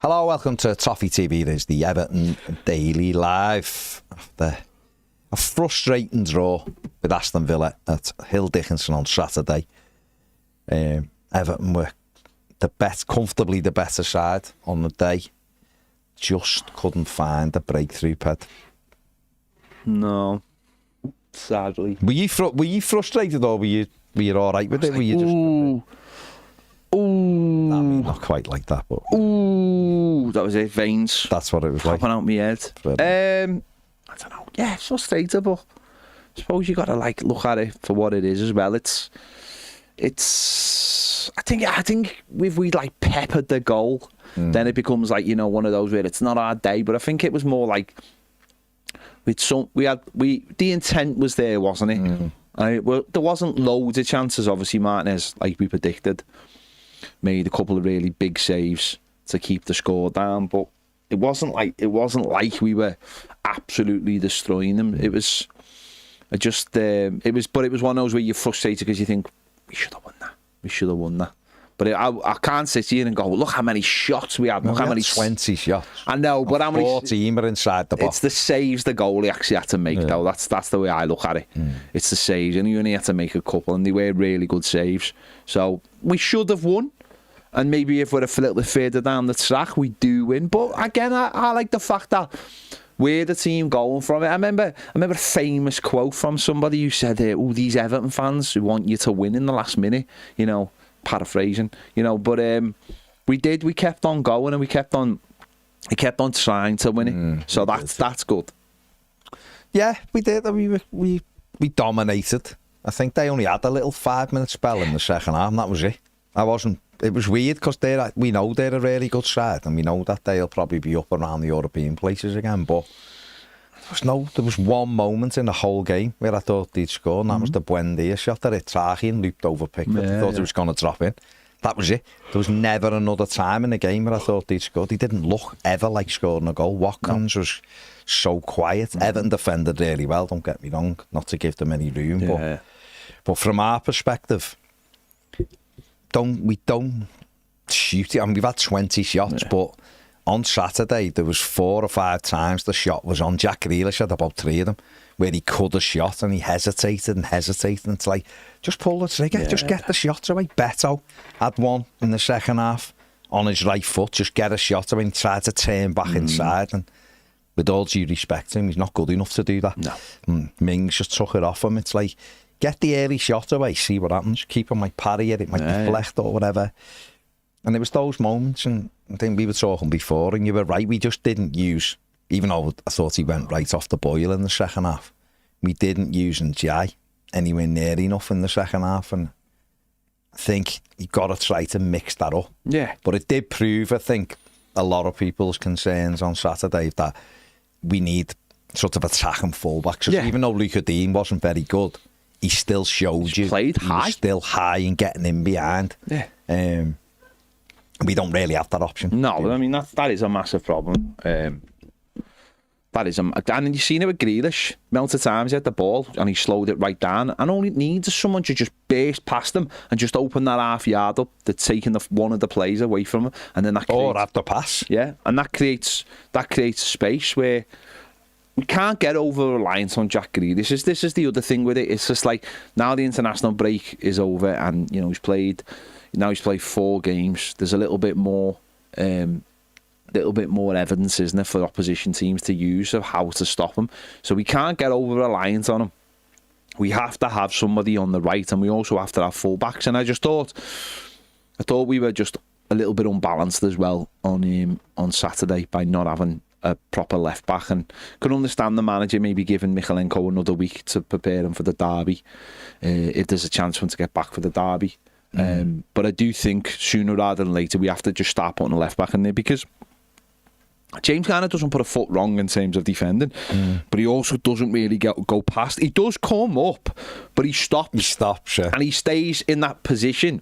Hello, welcome to Toffee TV. There's the Everton Daily Live. After a frustrating draw with Aston Villa at Hill Dickinson on Saturday. Everton were comfortably the better side on the day. Just couldn't find a breakthrough, Ped. No, sadly. Were you frustrated, or were you all right with it? Were you just... Ooh. I mean, not quite like that, but... Ooh, that was it, veins. That's what it was like. Popping out my head. I don't know. Yeah, it's frustrating, but I suppose you got to look at it for what it is as well. It's. I think if we peppered the goal, then it becomes one of those where it's not our day. But I think it was more like the intent was there, wasn't it? There wasn't loads of chances. Obviously, Martinez, like we predicted, made a couple of really big saves to keep the score down, but it wasn't like we were absolutely destroying them. It was one of those where you're frustrated because you think we should have won that. But I can't sit here and go, look how many shots we had. Look how many 20 shots. I know, but how many 14 are inside the box. It's the saves the goalie actually had to make, though. That's the way I look at it. It's the saves, and you only had to make a couple, and they were really good saves. So we should have won, and maybe if we're a little bit further down the track, we do win. But again, I like the fact that we're the team going from it. I remember a famous quote from somebody who said, these Everton fans who want you to win in the last minute, paraphrasing, but we kept on going, and we kept on trying to win it. So that's good. Yeah, we did. We dominated. I think they only had a little 5-minute spell in the second half, and that was it. It was weird because we know they're a really good side, and we know that they'll probably be up around the European places again, but there was one moment in the whole game where I thought they'd score, and that was the Buendia shot that hit Tahi and looped over Pickford. I thought it was going to drop in. That was it. There was never another time in the game where I thought they'd score. They didn't look ever like scoring a goal. Watkins was so quiet. Everton defended really well, don't get me wrong, not to give them any room. But from our perspective, we don't shoot it. I mean, we've had 20 shots, but on Saturday, there was 4 or 5 times the shot was on. Jack Grealish had about 3 of them where he could have shot, and he hesitated. And it's like, just pull the trigger, just get the shots away. Betto had one in the second half on his right foot, just get a shot away, and tried to turn back inside. And with all due respect to him, he's not good enough to do that. No. Mings just took it off him. It's like, get the early shot away, see what happens. Keeper might parry it, it might deflect or whatever. And it was those moments, and I think we were talking before, and you were right, we just didn't use, even though I thought he went right off the boil in the second half, we didn't use Njai anywhere near enough in the second half, and I think you got to try to mix that up. Yeah. But it did prove, I think, a lot of people's concerns on Saturday that we need sort of attacking fullbacks. Even though Luca Dean wasn't very good, he still showed you played high. He was still high and getting in behind. Yeah. We don't really have that option. No, I mean that is a massive problem. That is, and you've seen it with Grealish. Multiple times he had the ball and he slowed it right down, and all it needs is someone to just burst past him and just open that half yard up. They're taking one of the players away from him, and then that creates, or have the pass. Yeah, and that creates space where we can't get over reliance on Jack Grealish. This is the other thing with it. It's just like, now the international break is over, and he's played 4 games. There's a little bit more evidence, isn't there, for opposition teams to use of how to stop him. So we can't get over reliant on him. We have to have somebody on the right, and we also have to have full-backs. And I thought we were just a little bit unbalanced as well on Saturday by not having a proper left back, and could understand the manager maybe giving Michalenko another week to prepare him for the derby, if there's a chance for him to get back for the derby. But I do think sooner rather than later we have to just start putting a left back in there, because James Garner doesn't put a foot wrong in terms of defending, but he also doesn't really go past. He does come up, but he stops. And he stays in that position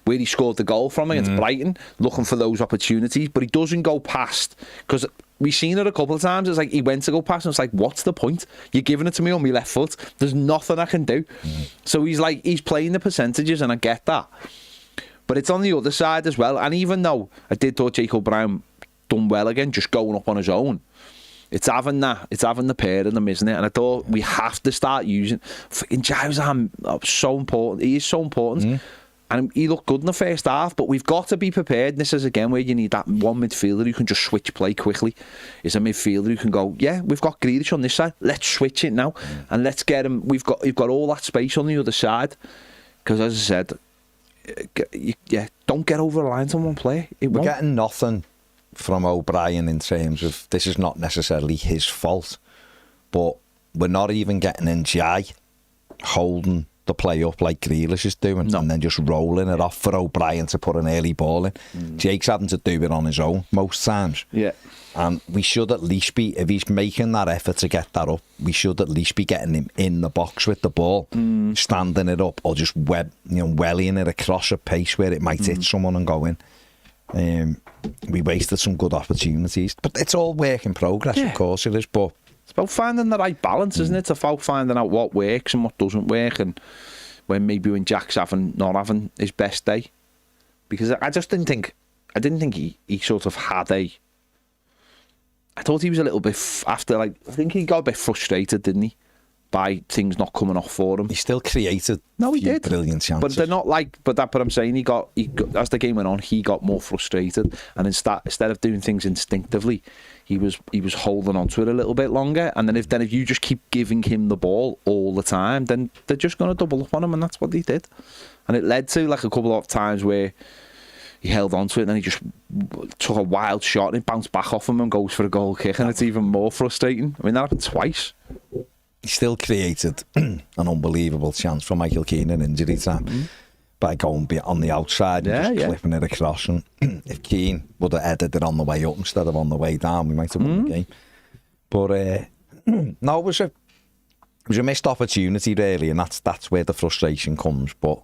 where he scored the goal from against Brighton, looking for those opportunities, but he doesn't go past, because we've seen it a couple of times. It's like he went to go past, and it's like, what's the point? You're giving it to me on my left foot. There's nothing I can do. So he's playing the percentages, and I get that. But it's on the other side as well. And even though I did thought Jacob Brown done well again, just going up on his own. It's having the pair of them, isn't it? And I thought we have to start using fucking Jai's so important. He is so important. And he looked good in the first half, but we've got to be prepared. This is again where you need that one midfielder who can just switch play quickly. Is a midfielder who can go, yeah, we've got Grealish on this side, let's switch it now and let's get him. We've got all that space on the other side. Because as I said, don't get over the line on one player. We're getting nothing from O'Brien in terms of this is not necessarily his fault, but we're not even getting NGI holding the play up like Grealish is doing and then just rolling it off for O'Brien to put an early ball in. Jake's having to do it on his own most times. Yeah. And we should at least be, if he's making that effort to get that up, we should at least be getting him in the box with the ball, standing it up or just wellying it across a pace where it might hit someone and go in. We wasted some good opportunities, but it's all work in progress, of course it is, but it's about finding the right balance, isn't it? It's about finding out what works and what doesn't work, and when Jack's not having his best day, because I didn't think he sort of had a. I thought he was a little bit after, I think he got a bit frustrated, didn't he, by things not coming off for him. He still created he did brilliant chances, but they're not but I'm saying he got as the game went on, he got more frustrated, and instead of doing things instinctively, he was holding on to it a little bit longer, and then if you just keep giving him the ball all the time, then they're just going to double up on him, and that's what he did, and it led to a couple of times where he held on to it and then he just took a wild shot and it bounced back off him and goes for a goal kick, and it's even more frustrating. I mean, that happened twice. He still created an unbelievable chance for Michael Keane in injury time by going on the outside and just clipping it across. And if Keane would have headed it on the way up instead of on the way down, we might have won the game. But no, it was a missed opportunity really, and that's where the frustration comes. But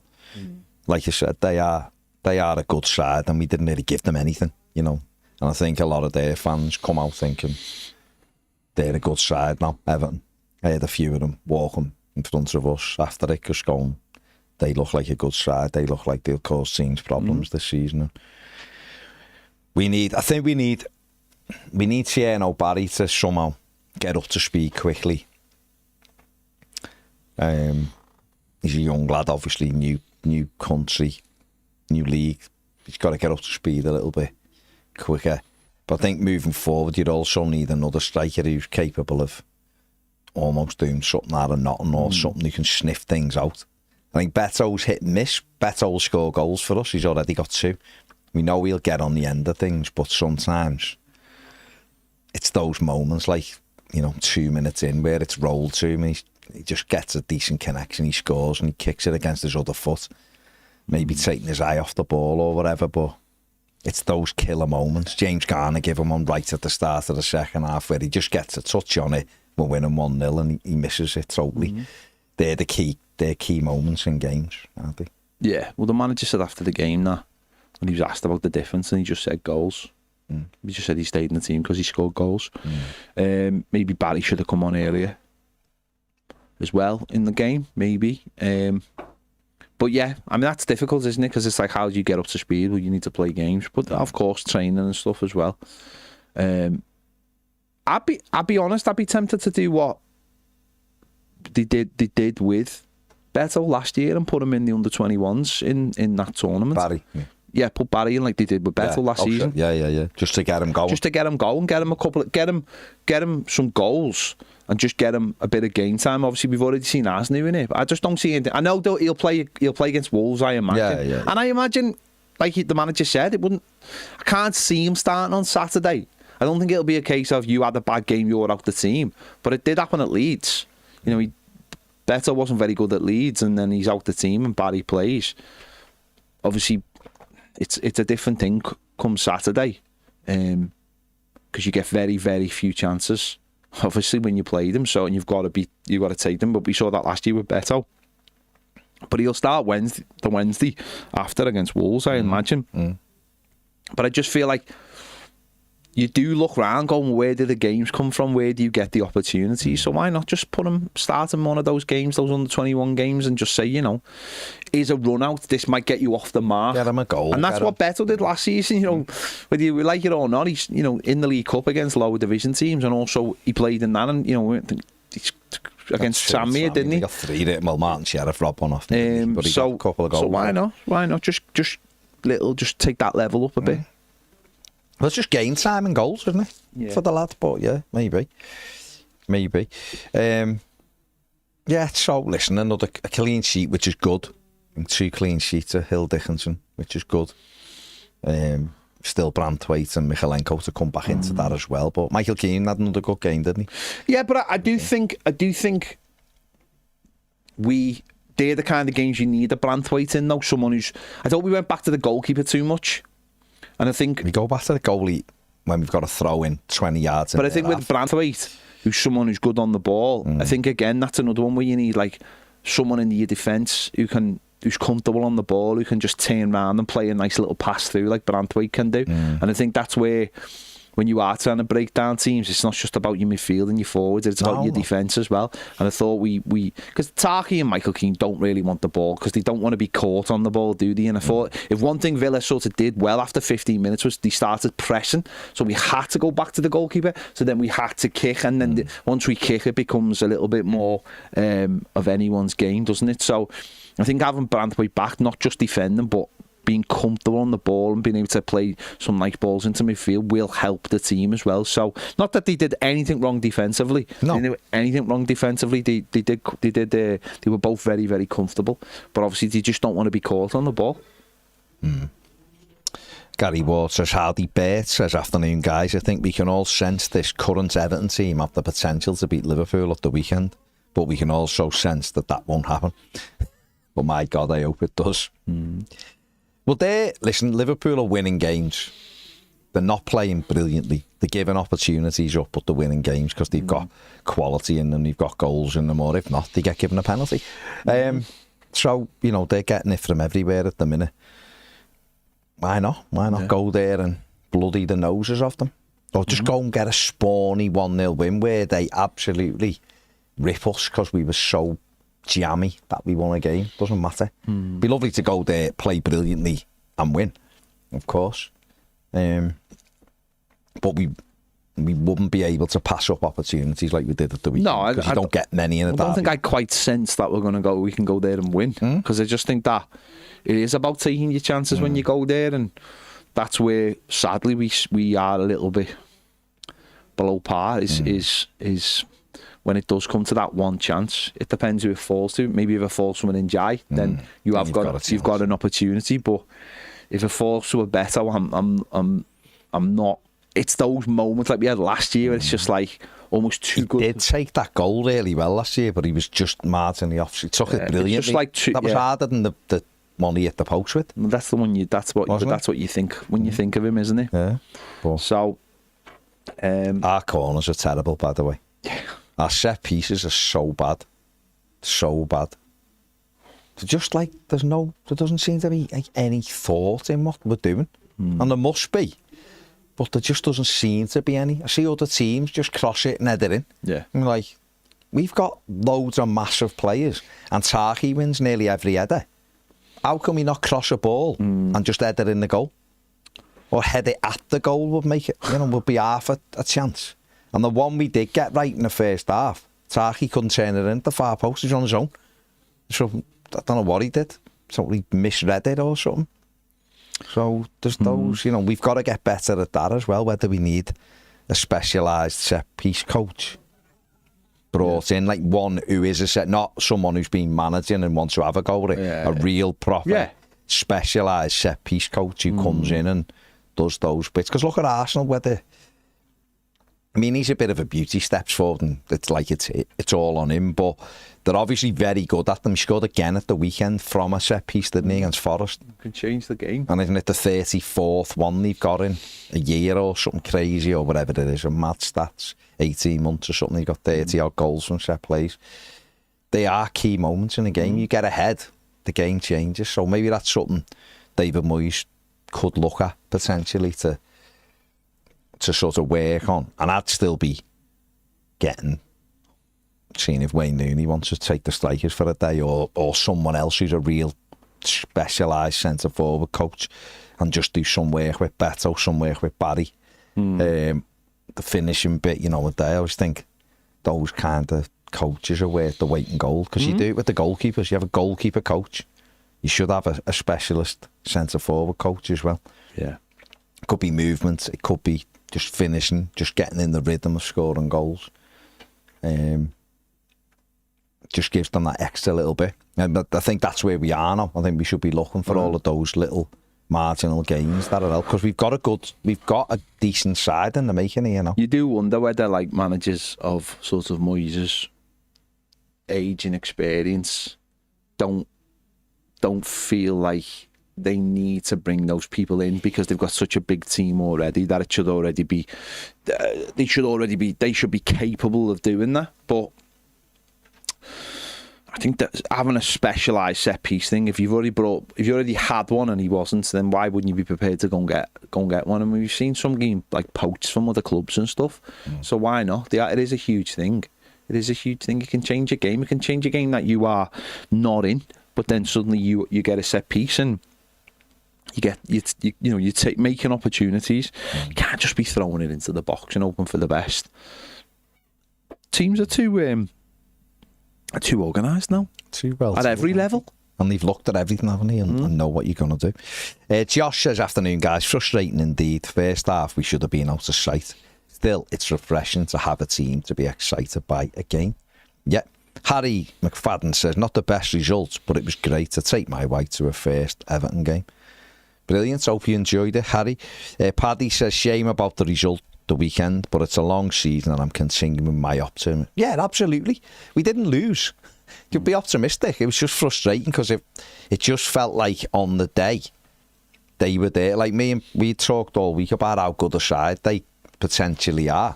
like you said, they are a good side, and we didn't really give them anything, And I think a lot of their fans come out thinking they're a good side now, Everton. I had a few of them walking in front of us after it, just going, they look like a good side. They look like they'll cause teams problems this season. I think we need Tierno Barry to somehow get up to speed quickly. He's a young lad, obviously, new country, new league. He's got to get up to speed a little bit quicker. But I think moving forward, you'd also need another striker who's capable of almost doing something out of nothing, or something who can sniff things out. I think Betto's hit and miss. Betto will score goals for us. He's already got 2. We know he'll get on the end of things, but sometimes it's those moments, 2 minutes in, where it's rolled to him. He just gets a decent connection, he scores, and he kicks it against his other foot. Maybe taking his eye off the ball or whatever, but it's those killer moments. James Garner gave him one right at the start of the second half where he just gets a touch on it. We're winning 1-0 and he misses it totally. They're key moments in games, aren't they? Yeah. Well, the manager said after the game that when he was asked about the difference, and he just said goals. He just said he stayed in the team because he scored goals. Maybe Barry should have come on earlier as well in the game, maybe. But yeah, I mean, that's difficult, isn't it? Because it's like, how do you get up to speed? Well, you need to play games, but of course, training and stuff as well. I'll be honest, I'd be tempted to do what they did with Betto last year and put him in the under-21s in that tournament. Barry. Yeah, put Barry in like they did with Betto last season. Yeah. Just to get him going. Just to get him going, get him some goals, and just get him a bit of game time. Obviously, we've already seen Asnu in it, but I just don't see anything. I know though he'll play against Wolves, I imagine. Yeah. And I imagine, like the manager said, I can't see him starting on Saturday. I don't think it'll be a case of you had a bad game, you're out the team. But it did happen at Leeds. Betto wasn't very good at Leeds, and then he's out the team and Barry plays. Obviously, it's a different thing come Saturday, because you get very, very few chances. Obviously, when you play them, and you've got to take them. But we saw that last year with Betto. But he'll start the Wednesday after against Wolves, I imagine. But I just feel like you do look round going, where do the games come from? Where do you get the opportunities? So why not just start him one of those games, those under-21 games, and just say, you know, here's a run out. This might get you off the mark. Get him a goal. And that's what Betto did last season. You know, whether you like it or not, he's, you know, in the League Cup against lower division teams, and also he played in that, and, you know, he's against Samir, didn't he? He got 3 there. Well, Martin Sheriff robbed one off. But he got a couple of goals. So why not? Why not just take that level up a bit? Well, it's just game time and goals, isn't it? Yeah. For the lad, but yeah, maybe. Yeah, so listen, a clean sheet, which is good. And 2 clean sheets of Hill Dickinson, which is good. Still Brandthwaite and Michalenko to come back into that as well. But Michael Keane had another good game, didn't he? Yeah, but I do think they're the kind of games you need a Brandthwaite in, though. Someone who's... I thought we went back to the goalkeeper too much. And I think... We go back to the goalie when we've got to throw in 20 yards. But I think with Brandthwaite, who's someone who's good on the ball, I think, again, that's another one where you need, like, someone in your defence who's comfortable on the ball, who can just turn around and play a nice little pass through like Brandthwaite can do. And I think that's where, when you are trying to break down teams, it's not just about your midfield and your forwards, it's about your defence as well. And I thought because Tarky and Michael Keane don't really want the ball, because they don't want to be caught on the ball, do they? And I thought if one thing Villa sort of did well after 15 minutes was they started pressing, so we had to go back to the goalkeeper, so then we had to kick, and then once we kick, it becomes a little bit more of anyone's game, doesn't it? So I think having Brandthwaite back, not just defending, but being comfortable on the ball and being able to play some nice balls into midfield will help the team as well. So, not that they did anything wrong defensively. No. They didn't do anything wrong defensively. They were both very, very comfortable. But obviously, they just don't want to be caught on the ball. Gary Ward says, Hardy Burt says, afternoon guys, I think we can all sense this current Everton team have the potential to beat Liverpool at the weekend, but we can also sense that won't happen. But my God, I hope it does. Well, listen, Liverpool are winning games. They're not playing brilliantly. They're giving opportunities up, but they're winning games because they've got quality in them, they've got goals in them, or if not, they get given a penalty. So, you know, they're getting it from everywhere at the minute. Why not? Why not go there and bloody the noses off them? Or just go and get a spawny 1-0 win where they absolutely rip us because we were so jammy that we won a game. Doesn't matter. Be lovely to go there, play brilliantly and win, of course. But we wouldn't be able to pass up opportunities like we did at the weekend. No, because you don't get many in a derby. I don't think I quite sense that we can go there and win, because I just think that it is about taking your chances when you go there, and that's where sadly we are a little bit below par. Is when it does come to that one chance. It depends who it falls to. Maybe if it falls to someone in Jai, then you've got an opportunity. But if it falls to a Betto, I'm not. It's those moments like we had last year where it's just like almost too good. He did take that goal really well last year, but he was just mad in the off. He took it brilliantly. That was harder than the one he hit the post with. Well, that's the one. That's what you think when you think of him, isn't it? Yeah. But so our corners are terrible, by the way. Yeah. Our set pieces are so bad. So bad. They're just like, there doesn't seem to be like any thought in what we're doing. And there must be. But there just doesn't seem to be any. I see other teams just cross it and head it in. Yeah. I'm like, we've got loads of massive players. And Tarky wins nearly every header. How can we not cross a ball and just head it in the goal? Or head it at the goal would make it, would be half a chance. And the one we did get right in the first half, Tarky couldn't turn it in the far post. He's on his own. So I don't know what he did. So he misread it or something. So there's those, we've got to get better at that as well, whether we need a specialised set-piece coach brought in, like one who is not someone who's been managing and wants to have a go at it, a real proper specialised set-piece coach who comes in and does those bits. Because look at Arsenal, he's a bit of a beauty steps forward, and it's like it's all on him, but they're obviously very good at them. He scored again at the weekend from a set piece, didn't he, against Forest? Can change the game. And isn't it the 34th one they've got in a year or something crazy or whatever it is, or mad stats, 18 months or something, he got 30 odd goals from set plays. They are key moments in a game. You get ahead, the game changes. So maybe that's something David Moyes could look at potentially to to sort of work on, and I'd still be seeing if Wayne Rooney wants to take the strikers for a day, or someone else who's a real specialised centre forward coach, and just do some work with Betto, some work with Barry. The finishing bit, you know, a day. I always think those kind of coaches are worth the weight in gold, because you do it with the goalkeepers. You have a goalkeeper coach. You should have a specialist centre forward coach as well. Yeah. It could be movement. It could be just finishing, just getting in the rhythm of scoring goals. Just gives them that extra little bit. And I think that's where we are now. I think we should be looking for all of those little marginal gains that are out, because we've got a decent side in the making here, you know. You do wonder whether, like, managers of sort of Moyes' age and experience don't feel like they need to bring those people in, because they've got such a big team already that it should already be they should be capable of doing that. But I think that having a specialised set piece thing, if you already had one and he wasn't, then why wouldn't you be prepared to go and get one? I mean, we've seen some game like poached from other clubs and stuff, so why not? It is a huge thing. It is a huge thing. It can change a game. It can change a game that you are not in, but then suddenly you get a set piece and you take making opportunities. You can't just be throwing it into the box and hoping for the best. Teams are too organised now. Too well. At every level. And they've looked at everything, haven't they, and know what you're going to do. Josh says, afternoon, guys. Frustrating indeed. First half, we should have been out of sight. Still, it's refreshing to have a team to be excited by again. Yeah. Harry McPartland says, not the best results, but it was great to take my wife to a first Everton game. Brilliant. Hope you enjoyed it, Harry. Paddy says, shame about the result the weekend, but it's a long season and I'm continuing my optimism. Yeah, absolutely. We didn't lose. You'd be optimistic. It was just frustrating because it just felt like on the day they were there. Like me and we talked all week about how good a side they potentially are.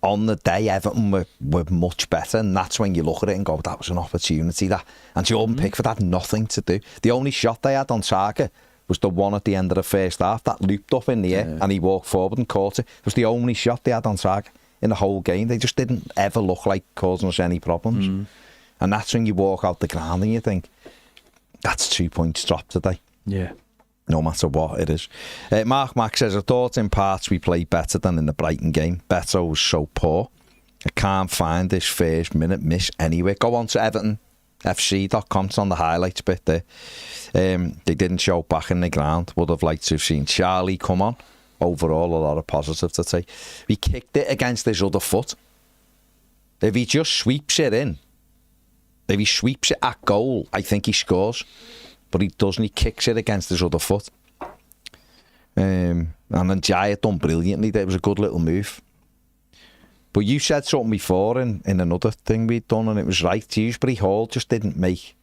On the day, Everton were much better, and that's when you look at it and go, that was an opportunity. And Jordan Pickford had nothing to do. The only shot they had on target was the one at the end of the first half that looped up in the air and he walked forward and caught it. It was the only shot they had on target in the whole game. They just didn't ever look like causing us any problems. And that's when you walk out the ground and you think, that's 2 points dropped today. Yeah. No matter what it is. Mark Mack says, I thought in parts we played better than in the Brighton game. Betto was so poor. I can't find this first minute miss anywhere. Go on to EvertonFC.com. It's on the highlights bit there. They didn't show back in the ground. Would have liked to have seen Charlie come on. Overall, a lot of positive to take. We kicked it against his other foot. If he just sweeps it in, if he sweeps it at goal, I think he scores. But he doesn't. He kicks it against his other foot. And then Jai had done brilliantly. It was a good little move. But you said something before in another thing we'd done, and it was right. Dewsbury Hall just didn't make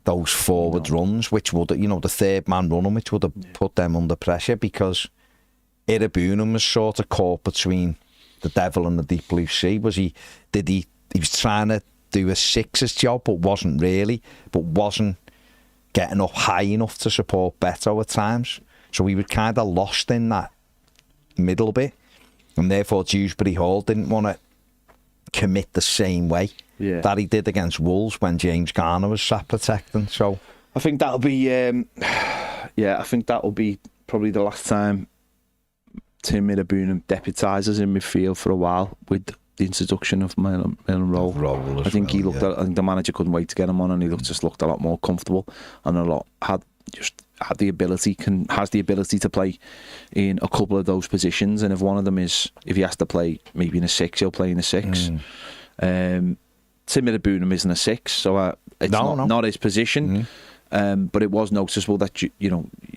those forward runs, which would, the third man running, which would have put them under pressure, because Irabunum was sort of caught between the devil and the deep blue sea. He was trying to do a sixes job, but wasn't getting up high enough to support Betto at times. So we were kind of lost in that middle bit. And therefore Dewsbury Hall didn't want to commit the same way that he did against Wolves when James Garner was sat protecting. So I think that'll be probably the last time Tim Irabunum deputises in midfield for a while, with the introduction of Milan Rowe. I think he looked at, I think the manager couldn't wait to get him on, and he looked a lot more comfortable, and has the ability to play in a couple of those positions. And if one of them is, if he has to play maybe in a six, he'll play in a six. Tim Irabunum isn't a six, so it's not his position. But it was noticeable that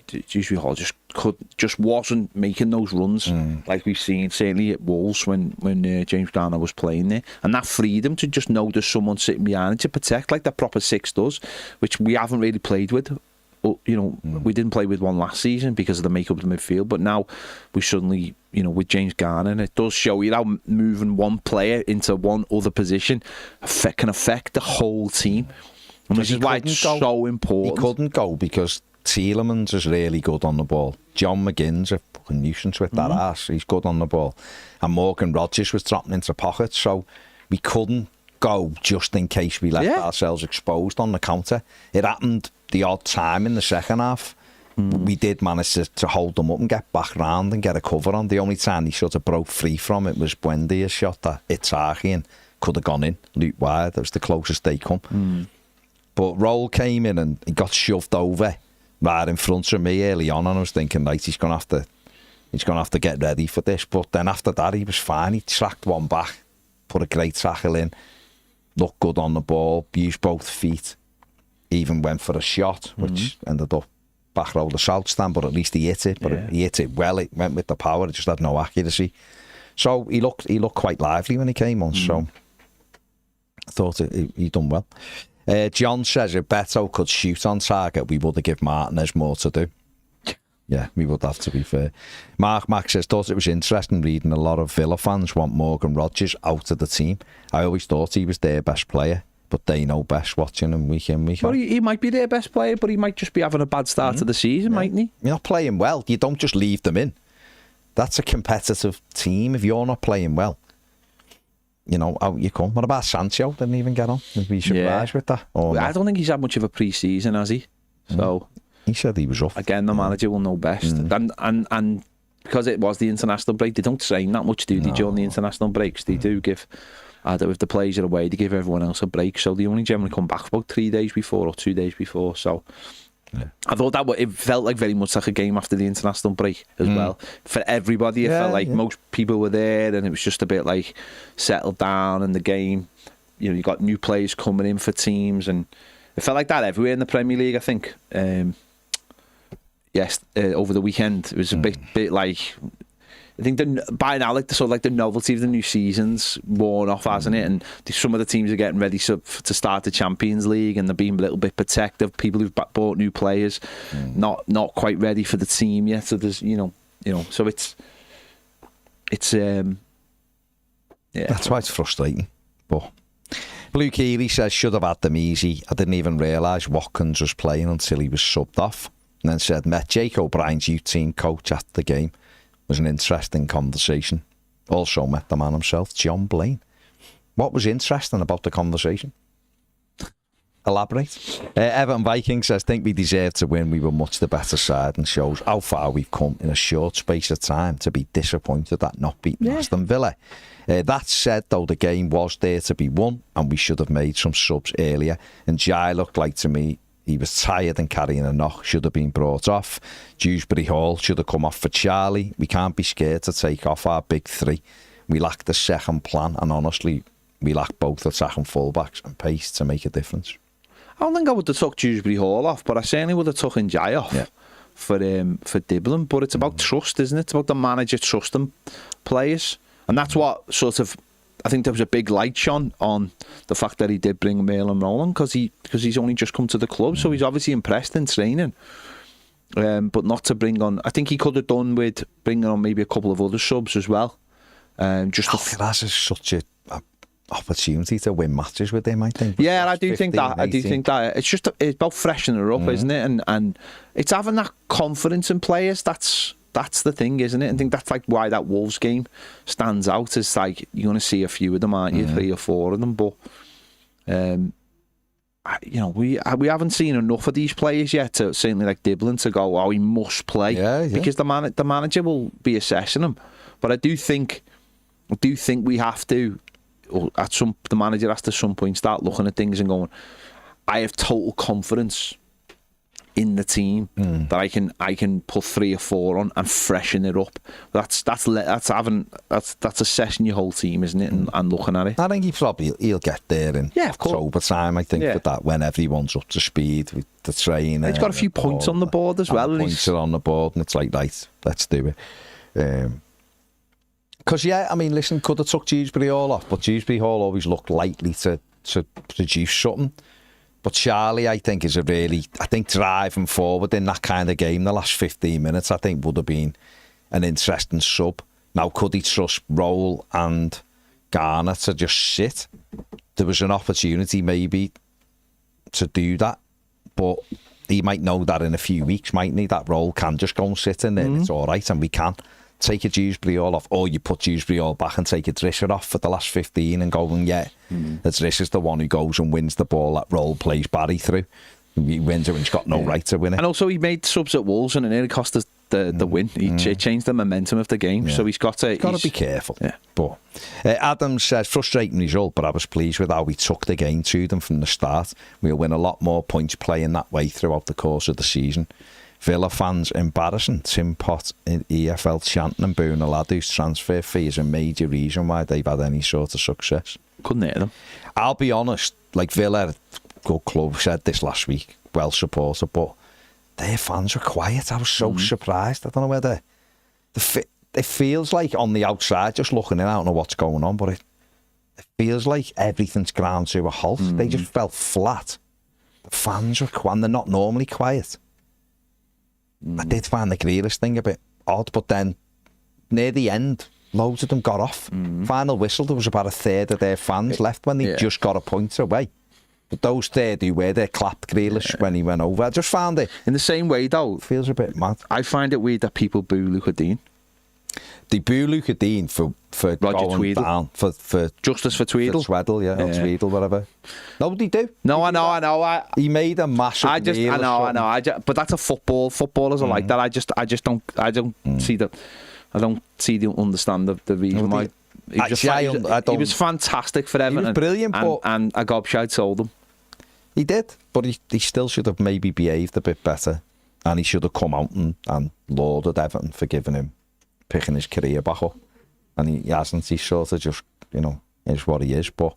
Dewsbury Hall just wasn't making those runs like we've seen certainly at Wolves when James Garner was playing there, and that freed him to just know there's someone sitting behind to protect, like that proper six does, which we haven't really played with. We didn't play with one last season because of the makeup of the midfield, but now we suddenly, with James Garner, and it does show you how moving one player into one other position can affect the whole team. And this is why it's so important. He couldn't go because Tielemans is really good on the ball. John McGinn's a fucking nuisance with that ass. He's good on the ball. And Morgan Rogers was dropping into pockets, so we couldn't go just in case we left ourselves exposed on the counter. It happened the odd time in the second half. We did manage to hold them up and get back round and get a cover on. The only time he sort of broke free from it was Buendia's shot that Itaghi and could have gone in, loop wide. That was the closest they come. But Roll came in and he got shoved over right in front of me early on, and I was thinking, right, he's gonna have to get ready for this. But then after that, he was fine. He tracked one back, put a great tackle in, looked good on the ball, used both feet, even went for a shot, which ended up back row the south stand, but at least he hit it. But he hit it well. It went with the power. It just had no accuracy. So he looked quite lively when he came on. So I thought he done well. John says if Betto could shoot on target, we would have given Martinez more to do. Yeah, we would have, to be fair. Mark Max says, thought it was interesting reading a lot of Villa fans want Morgan Rogers out of the team. I always thought he was their best player, but they know best watching him week in, week out. Well, he might be their best player, but he might just be having a bad start to the season, mightn't he? You're not playing well. You don't just leave them in. That's a competitive team. If you're not playing well, you know, out you come. What about Sancho? Didn't even get on. Would be surprised with that. I don't think he's had much of a pre-season, has he? So he said he was off. Again, the manager will know best. And because it was the international break, they don't train that much, do they, during the international breaks? They do give, if the players are away, they give everyone else a break. So they only generally come back about 3 days before or 2 days before. So I thought it felt like very much like a game after the international break as well. For everybody, it felt like most people were there and it was just a bit like settled down in the game. You know, you got new players coming in for teams, and it felt like that everywhere in the Premier League, I think. Over the weekend it was a bit like, I think by now, like the novelty of the new season's worn off, hasn't it? And some of the teams are getting ready to start the Champions League, and they're being a little bit protective. People who've bought new players, not quite ready for the team yet. So there's so it's that's why it's frustrating. But Blue Keeley says, should have had them easy. I didn't even realise Watkins was playing until he was subbed off. And then said, met Jake O'Brien's youth team coach after the game. Was an interesting conversation. Also met the man himself, John Blaine. What was interesting about the conversation? Elaborate. Everton Viking says, think we deserved to win. We were much the better side, and shows how far we've come in a short space of time to be disappointed at not beating Aston Villa. That said, though, the game was there to be won, and we should have made some subs earlier. And Jai looked like, to me, he was tired and carrying a knock, should have been brought off. Dewsbury Hall should have come off for Charlie. We can't be scared to take off our big three. We lack the second plan, and honestly, we lack both attacking fullbacks and pace to make a difference. I don't think I would have took Dewsbury Hall off, but I certainly would have took Jai off for Dibbling. But it's about trust, isn't it? It's about the manager trusting players. And that's what sort of, I think there was a big light shone on the fact that he did bring Merlin Rowland because he's only just come to the club, so he's obviously impressed in training. But not to bring on, I think he could have done with bringing on maybe a couple of other subs as well. Alcaraz is such a opportunity to win matches with him, I think. Yeah, I do think that. It's about freshening her up, isn't it? And it's having that confidence in players. That's the thing, isn't it? I think that's like why that Wolves game stands out. It's like you're going to see a few of them, aren't you? 3 or 4 of them, but we haven't seen enough of these players yet to certainly like Dibbling to go, oh, he must play, because the manager will be assessing him. But I do think we have to, or the manager has to at some point start looking at things and going, I have total confidence in the team that I can put 3 or 4 on and freshen it up. That's assessing your whole team, isn't it? And looking at it. I think he'll get there in sober time. I think with that, when everyone's up to speed with the training. He's got a few points on the board as well. Points are on the board, and it's like, right, let's do it. Because listen, could have took Dewsbury Hall off, but Dewsbury Hall always looked likely to produce something. But Charlie, I think, driving forward in that kind of game, the last 15 minutes, I think would have been an interesting sub. Now, could he trust Roll and Garner to just sit? There was an opportunity maybe to do that, but he might know that in a few weeks, mightn't he? That role can just go and sit in there. It's all right, and we can take a Dewsbury all off, or you put Dewsbury all back and take a Drisher off for the last 15 and go, and Drisher's the one who goes and wins the ball. That role plays Barry through. He wins it when he's got no right to win it. And also, he made subs at Wolves, and it nearly cost us the win. He changed the momentum of the game, so he's got to be careful. Yeah. But Adams says, frustrating result, but I was pleased with how we took the game to them from the start. We'll win a lot more points playing that way throughout the course of the season. Villa fans embarrassing. Tim Pott in EFL chanting and booing a lad whose transfer fee is a major reason why they've had any sort of success. Couldn't hear them. I'll be honest, like Villa, good club, said this last week, well supported, but their fans were quiet. I was so surprised. I don't know whether it feels like on the outside, just looking in, I don't know what's going on, but it feels like everything's ground to a halt. They just felt flat. The fans were quiet, and they're not normally quiet. I did find the Grealish thing a bit odd, but then near the end, loads of them got off. Final whistle, there was about a third of their fans left when they just got a point away. But those 30 who were there clapped Grealish when he went over. I just found it... In the same way, though... Feels a bit mad. I find it weird that people boo Luca Dean. They boo Luca Dean for Roger going Tweedle. down. For Justice for Tweedle. For Tweedle, or Tweedle, whatever. No, they do. No, I know. He made a massive I know. But that's a football. Footballers are like that. I just don't see that. I don't understand the reason why. He was fantastic for Everton. He was brilliant, and a gobshite sold him. He did, but he still should have maybe behaved a bit better, and he should have come out and lauded Everton for giving him, picking his career back up, and he hasn't. He sort of just, is what he is, but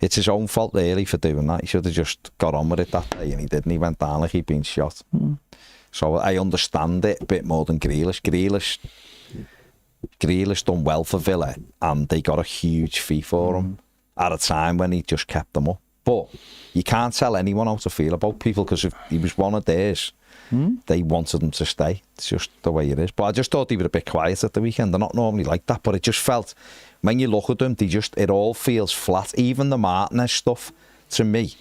it's his own fault really for doing that. He should have just got on with it that day, and he didn't. He went down like he'd been shot. So I understand it a bit more than Grealish. Grealish done well for Villa, and they got a huge fee for him at a time when he just kept them up. But you can't tell anyone how to feel about people, because if he was one of theirs, they wanted him to stay. It's just the way it is. But I just thought they were a bit quiet at the weekend. They're not normally like that, but it just felt, when you look at them, it all feels flat. Even the Martinez stuff, to me,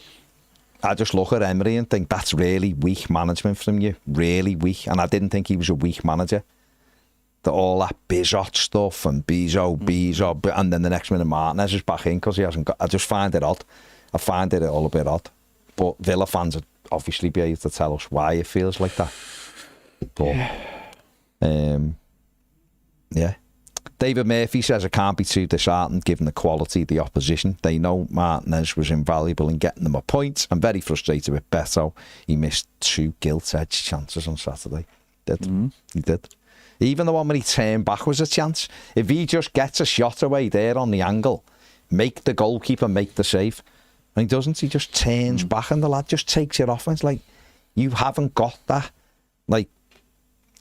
I just look at Emery and think that's really weak management from you. Really weak. And I didn't think he was a weak manager. All that Bizot stuff and Bezo, and then the next minute Martinez is back in because he hasn't got. I just find it odd. I find it all a bit odd. But Villa fans would obviously be able to tell us why it feels like that. But David Murphy says, I can't be too disheartened given the quality of the opposition. They know Martinez was invaluable in getting them a point. I'm very frustrated with Betto. He missed 2 gilt-edged chances on Saturday. He did. Even the one when he turned back was a chance. If he just gets a shot away there on the angle, make the goalkeeper make the save. And he doesn't. He just turns back and the lad just takes it off. And it's like, you haven't got that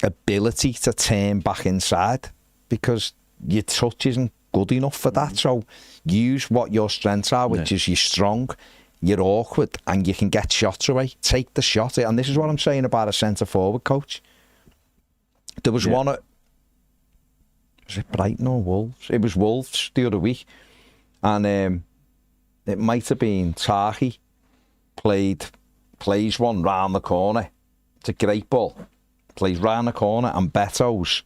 ability to turn back inside because your touch isn't good enough for that. So use what your strengths are, which is you're strong, you're awkward, and you can get shots away. Take the shot. And this is what I'm saying about a centre-forward coach. There was one at, was it Brighton or Wolves? It was Wolves the other week. And it might have been Tahi plays one round the corner. It's a great ball. Plays round the corner, and Betto's,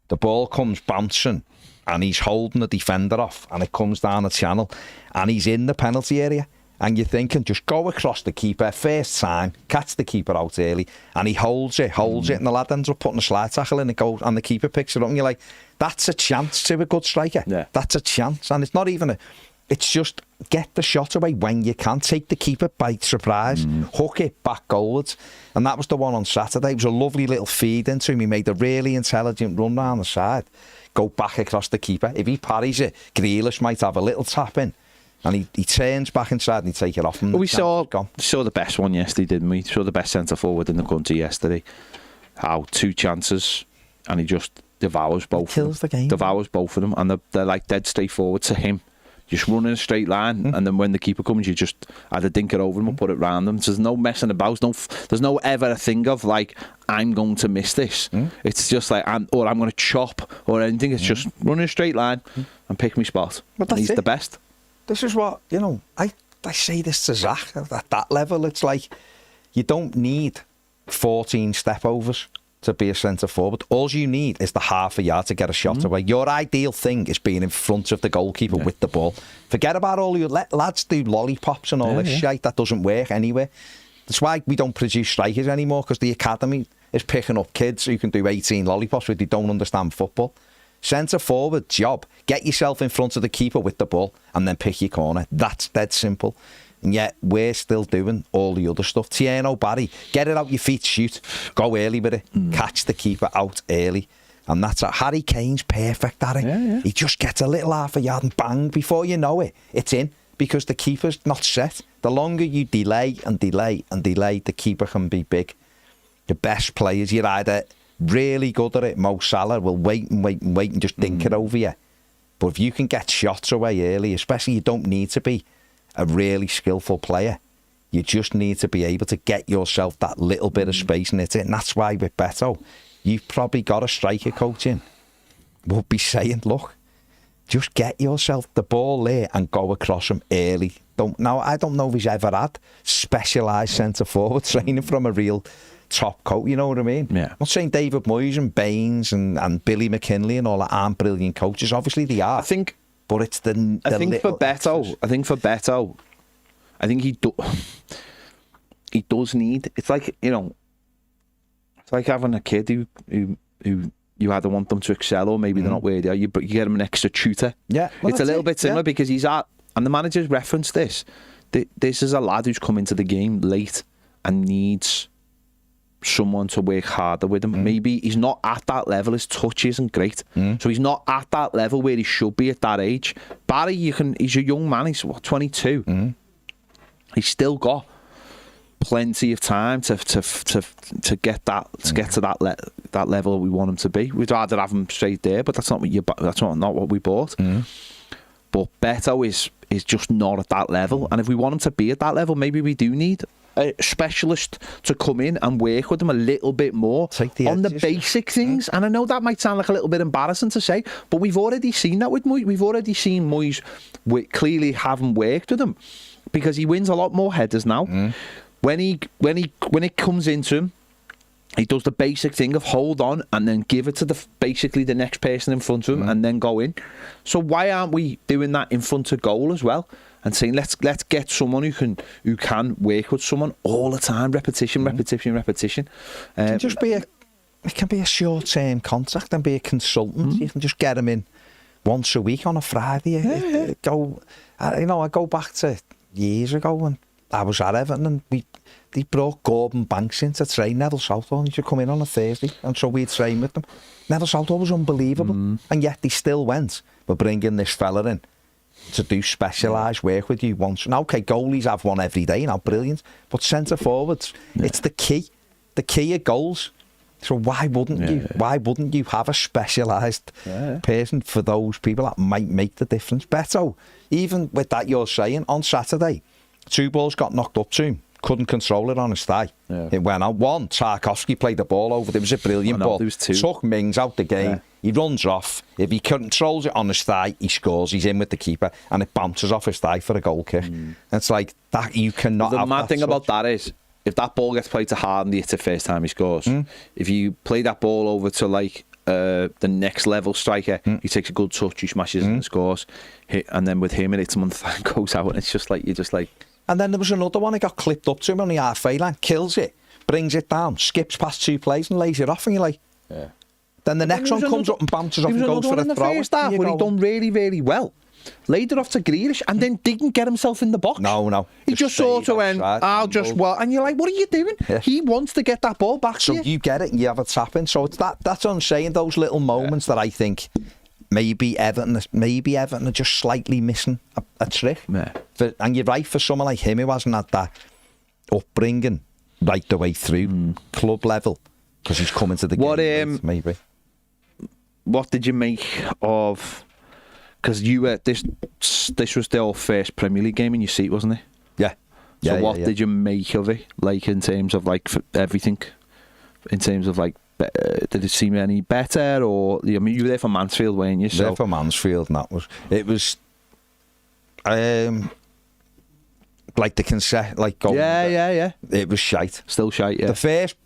the ball comes bouncing and he's holding the defender off, and it comes down the channel and he's in the penalty area. And you're thinking, just go across the keeper, first time, catch the keeper out early, and he holds it, and the lad ends up putting a slide tackle in, it goes, and the keeper picks it up, and you're like, that's a chance to a good striker. Yeah. That's a chance. And it's not even it's just get the shot away when you can, take the keeper by surprise, hook it back goalwards. And that was the one on Saturday. It was a lovely little feed into him. He made a really intelligent run round the side, go back across the keeper. If he parries it, Grealish might have a little tap in. And he turns back inside and he take it off him. Well, we saw the best one yesterday, didn't we? Saw the best centre forward in the country yesterday. How 2 chances and he just devours both. Kills the game. Devours both of them, and they're like dead straight forward to him. Just run in a straight line, and then when the keeper comes, you just either dink it over him or put it round them. So there's no messing about. There's no ever a thing of like, I'm going to miss this. It's just like, I'm going to chop or anything. It's just run in a straight line and pick me spot. But and he's the best. This is what, I say this to Zach, at that level, it's like, you don't need 14 step overs to be a centre forward. All you need is the half a yard to get a shot away. Your ideal thing is being in front of the goalkeeper with the ball. Forget about all your lads do lollipops and all this shit. That doesn't work anyway. That's why we don't produce strikers anymore, because the academy is picking up kids who can do 18 lollipops but they don't understand football. Centre forward job, get yourself in front of the keeper with the ball and then pick your corner. That's dead simple. And yet we're still doing all the other stuff. Tieno, Barry, get it out your feet, shoot, go early with it, catch the keeper out early. And that's it. Harry Kane's perfect at it. He just gets a little half a yard and bang, before you know it, it's in, because the keeper's not set. The longer you delay and delay and delay, the keeper can be big. The best players, you're either really good at it. Mo Salah will wait and just dink it over you. But if you can get shots away early, especially, you don't need to be a really skillful player. You just need to be able to get yourself that little bit of space, and it's it. And that's why with Betto, you've probably got a striker coach in. We'll be saying, look, just get yourself the ball there and go across him early. I don't know if he's ever had specialised centre forward training from a real top coach, you know what I mean? Yeah. I'm not saying David Moyes and Baines and Billy McKinley and all that aren't brilliant coaches. Obviously they are. But it's the I think for Betto, I think he does need. It's like, you know, it's like having a kid who you either want them to excel or maybe they're not where they are. You get them an extra tutor. Yeah, well, it's a little bit similar because he's at, and the manager's referenced this. This is a lad who's come into the game late and needs someone to work harder with him. Maybe he's not at that level. His touch isn't great, so he's not at that level where he should be at that age. Barry, he's a young man. He's 22. He's still got plenty of time to get to that level we want him to be. We'd rather have him straight there, but that's not what we bought. But Betto is just not at that level, and if we want him to be at that level, maybe we do need a specialist to come in and work with him a little bit more on the basic things. And I know that might sound like a little bit embarrassing to say, but we've already seen that with Moyes. We've already seen Moyes clearly haven't worked with him, because he wins a lot more headers now. When it comes into him, he does the basic thing of hold on and then give it to basically the next person in front of him and then go in. So why aren't we doing that in front of goal as well? And saying let's get someone who can work with someone all the time, repetition. It can be a short-term contract and be a consultant. You can just get him in once a week on a Friday. I go back to years ago when I was at Everton and they brought Gordon Banks in to train Neville Southall. He should come in on a Thursday, and so we'd train with them. Neville Southall was unbelievable, and yet they still went, we're bringing this fella in to do specialised work with you once. Now, okay, goalies have one every day, now brilliant, but centre forwards, it's the key of goals. So why wouldn't you have a specialised person for those people that might make the difference? Betto, even with that you're saying, on Saturday, 2 balls got knocked up to him, couldn't control it on his thigh. It went out. One, Tarkovsky played the ball over. There was a brilliant ball. Took Mings out the game. He runs off. If he controls it on his thigh, he scores. He's in with the keeper, and it bounces off his thigh for a goal kick. It's like that. You cannot. The have mad that thing touch. about that is, if that ball gets played to Harden, he hits it first time he scores. If you play that ball over to like the next level striker, he takes a good touch, he smashes it and scores. And then with him, and it's month and goes out, and it's just like you're just like. And then there was another one. He got clipped up to him on the halfway line, kills it, brings it down, skips past 2 plays and lays it off, and you're like. Then the next one comes up and bounces off and goes for a throw. In the first half where he done really, really well. Laid it off to Grealish and then didn't get himself in the box. No. He just sort of went, and you're like, what are you doing? Yeah. He wants to get that ball back so to you. You get it and you have a tap in. So it's that's what I'm saying, those little moments that I think maybe Everton are just slightly missing a trick. Yeah. And you're right, for someone like him who hasn't had that upbringing right the way through club level, because he's coming to the game maybe. What did you make of? Because you were this was their first Premier League game in your seat, wasn't it? Yeah. So what did you make of it? Like in terms of like everything, in terms of like, did it seem any better? Or I mean, you were there for Mansfield, weren't you? There for Mansfield, and it was. like the concession, like going. Yeah. It was shite. Still shite, yeah. The first,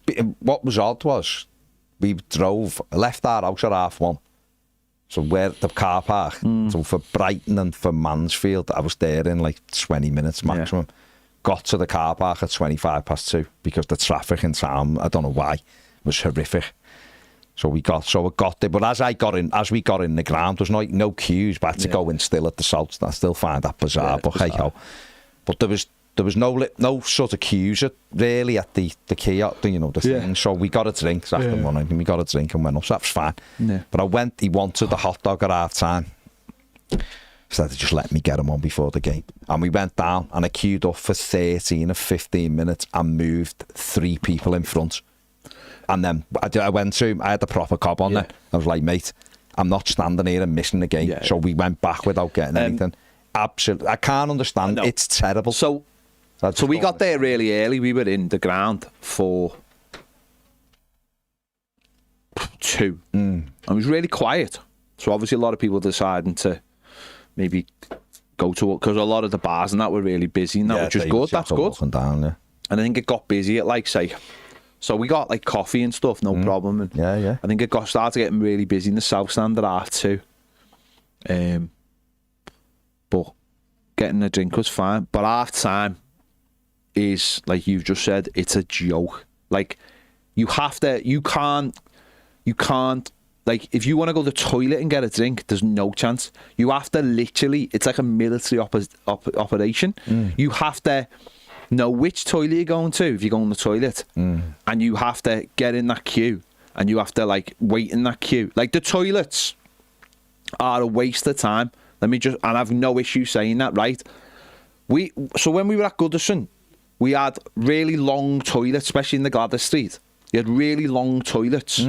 what was odd was we left our house at 1:30. So where the car park, so for Brighton and for Mansfield, I was there in like 20 minutes maximum. Yeah. Got to the car park at 2:25 because the traffic in town, I don't know why, was horrific. So it got there. But as we got in the ground, there was no queues, but I had to go in still at the South. I still find that bizarre, but hey ho. But there was no sort of queues really at the kiosk, the thing. So we got a drink after morning, and we got a drink and went up. So that was fine. Yeah. But he wanted the hot dog at half time. So they just let me get him on before the game. And we went down and I queued up for 13 or 15 minutes and moved 3 people in front. And then I went to him, I had the proper cob on there. I was like, mate, I'm not standing here and missing the game. Yeah, so we went back without getting anything. Absolutely. I can't understand. It's terrible. So we got there really early. We were in the ground for 2. And it was really quiet. So obviously a lot of people deciding to maybe go to, because a lot of the bars and that were really busy and that, which is good. That's good. Down, yeah. And I think it got busy at like, say, so we got like coffee and stuff, no problem. And yeah. I think it started getting really busy in the South Stand at 2:30. But getting a drink was fine. But half time is, like you've just said, it's a joke. Like, you can't, like, if you want to go to the toilet and get a drink, there's no chance. You have to literally, it's like a military operation. You have to know which toilet you're going to if you're going to the toilet. And you have to get in that queue. And you have to, like, wait in that queue. Like, the toilets are a waste of time. And I've no issue saying that, right? So when we were at Goodison, we had really long toilets, especially in the Gladys Street. You had really long toilets.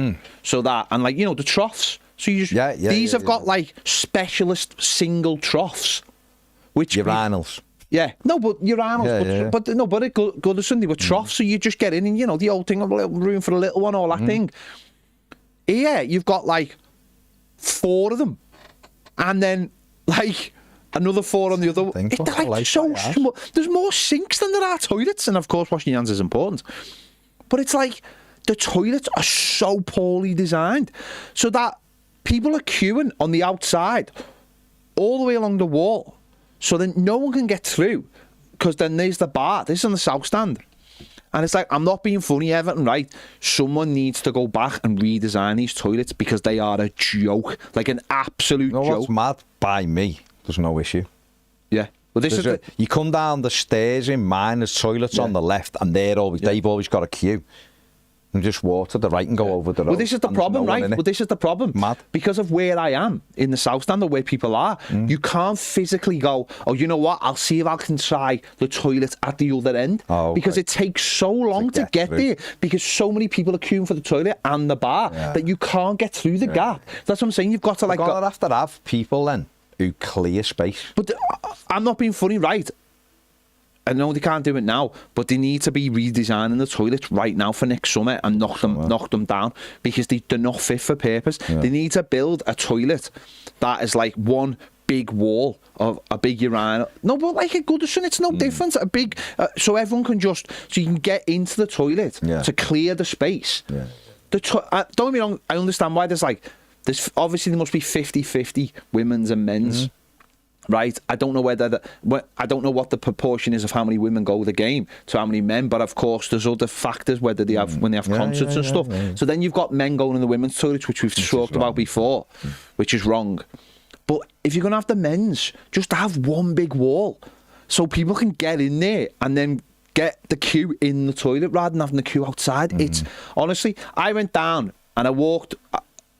So that, and like, the troughs. So you just, these have got like specialist single troughs. Which urinals. No, but urinals. But at Goodison, they were troughs, so you just get in and, the old thing of a little room for a little one, all that thing. Here, you've got like 4 of them. And then, like, another 4 on the other. They're like so small. There's more sinks than there are toilets. And of course, washing your hands is important. But it's like, the toilets are so poorly designed so that people are queuing on the outside all the way along the wall. So then no one can get through, because then there's the bar. This is on the South Stand. And it's like, I'm not being funny, Everton, right? Someone needs to go back and redesign these toilets, because they are a joke. Like an absolute joke. What's mad, by me, there's no issue. Yeah. Well, you come down the stairs in mine, there's toilets on the left, and they've always got a queue. And just walk to the right and go over the road. Well, this is the problem, right? Well, this is the problem. Mad. Because of where I am, in the South Stand, or where people are, you can't physically go, oh, you know what, I'll see if I can try the toilet at the other end. Because it takes so long to get there, because so many people are queuing for the toilet and the bar, that you can't get through the gap. That's what I'm saying. You've got to, like... You've got to have people then who clear space. But I'm not being funny, right? I know they can't do it now, but they need to be redesigning the toilets right now for next summer and knock them down, because they're not fit for purpose. They need to build a toilet that is like one big wall of a big urinal. No, but like a Goodison, it's no different. A big, so everyone can so you can get into the toilet to clear the space. Don't get me wrong, I understand why there's obviously there must be 50-50 women's and men's. Right, I don't know I don't know what the proportion is of how many women go to the game to how many men, but of course there's other factors whether they have when they have concerts and stuff. So then you've got men going in the women's toilets, which we've talked about before, which is wrong. But if you're gonna have the men's, just have one big wall so people can get in there and then get the queue in the toilet rather than having the queue outside. It's honestly, I went down and I walked.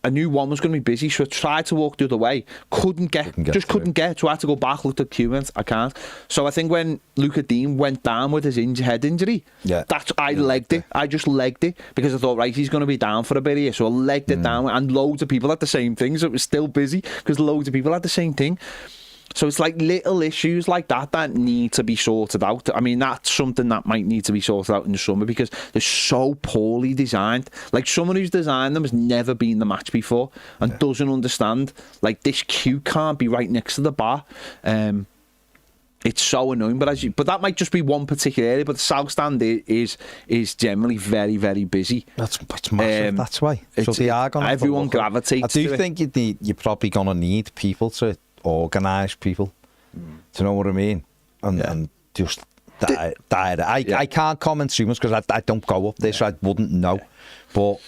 I knew one was going to be busy, so I tried to walk the other way. Couldn't get. So I had to go back, look at the queue, I can't. So I think when Luca Dean went down with his head injury, I legged it. I just legged it, because I thought, right, he's going to be down for a bit here. So I legged it down, and loads of people had the same thing, so it was still busy, because loads of people had the same thing. So it's like little issues like that need to be sorted out. I mean, that's something that might need to be sorted out in the summer, because they're so poorly designed. Like, someone who's designed them has never been the match before and doesn't understand, like, this queue can't be right next to the bar. It's so annoying, but that might just be one particular area. But the South Stand is generally very, very busy. It's massive. That's why. So they are going to everyone gravitates. I do to think you're probably going to need people to organise people. Do you know what I mean? And just I can't comment too much because I don't go up there, so I wouldn't know. But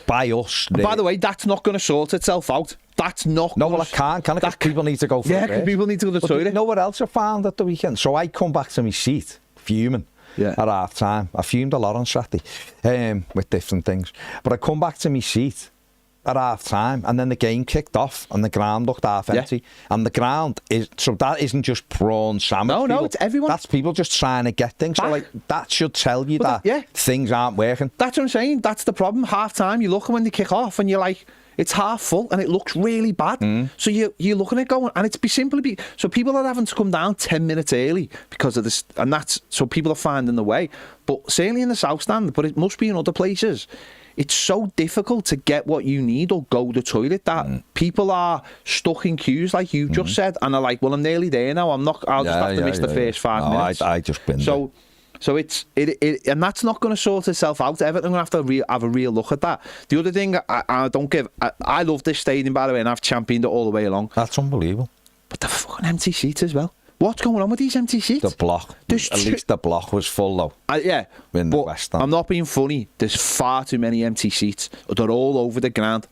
by us, by the way, that's not going to sort itself out. That's not. No, well, I can't. Can I? Because people need to go for it. Yeah, because people need to go to the toilet. You know what else I found at the weekend? So I come back to my seat, fuming at half time. I fumed a lot on Saturday with different things. But I come back to my seat at half time, and then the game kicked off, and the ground looked half empty. And the ground is, so that isn't just prawn sandwich. No, it's everyone. That's people just trying to get things. So, like, that should tell you that things aren't working. That's what I'm saying. That's the problem. Half time, you look when they kick off, and you're like, it's half full and it looks really bad. So you're looking at it going, and it's so people are having to come down 10 minutes early because of this, and that's so people are finding the way. But certainly in the South Stand, but it must be in other places. It's so difficult to get what you need or go to the toilet that people are stuck in queues, like you just said, and are like, well, I'm nearly there now. I'll just have to miss the first 5 minutes. I just been there. So it's and that's not going to sort itself out. Everton going to have to have a real look at that. The other thing I love this stadium, by the way, and I've championed it all the way along. That's unbelievable. But the fucking empty seats as well. What's going on with these empty seats? The block. At least the block was full though. In the West Ham. I'm not being funny. There's far too many empty seats. They're all over the ground.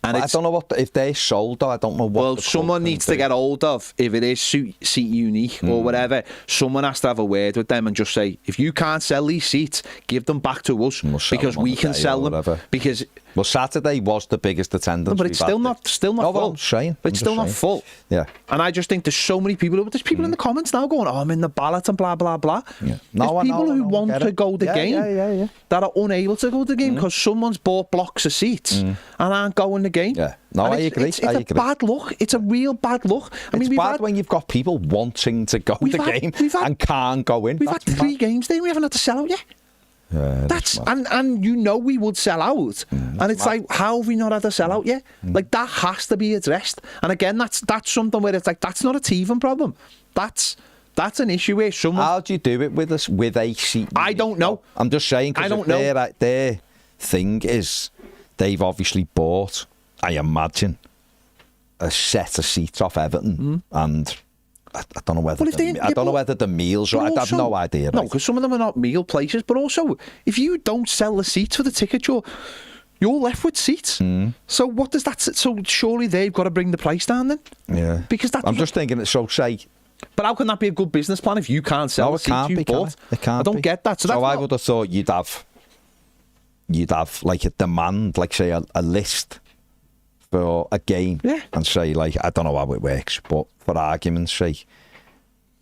And I don't know if they sold though. I don't know what. Well, someone needs to get hold of, if it is seat unique or whatever, someone has to have a word with them and just say, if you can't sell these seats, give them back to us because we can sell them. Because Saturday was the biggest attendance. But it's still not full. I'm saying. But it's still not full. Yeah. And I just think there's so many people. There's people in the comments now going, "Oh, I'm in the ballot and blah blah blah." Yeah. There's people who want to go to the game that are unable to go to the game because someone's bought blocks of seats and aren't going to the game. Yeah. No, I agree. It's a bad look. It's a real bad look. It's bad when you've got people wanting to go to the game and can't go in. We've had 3 games there. We haven't had to sell out yet. Yeah, that's and we would sell out, and it's like, how have we not had a sell out yet? Like, that has to be addressed. And again, that's something where it's like, that's not a teething problem. That's an issue where someone. How do you do it with a seat? I don't know. I'm just saying. I don't know. Their thing is, they've obviously bought, I imagine, a set of seats off Everton, and I don't know whether the meals or I have no idea. No, because some of them are not meal places. But also, if you don't sell the seats for the ticket, you're left with seats. So what does that? So surely they've got to bring the price down then. Yeah, because I'm just thinking it. So say. But how can that be a good business plan if you can't sell the seats you bought? It can't. I don't get that. So I would have thought you'd have like a demand, like say a list for a game, and say, like, I don't know how it works, but for argument's sake,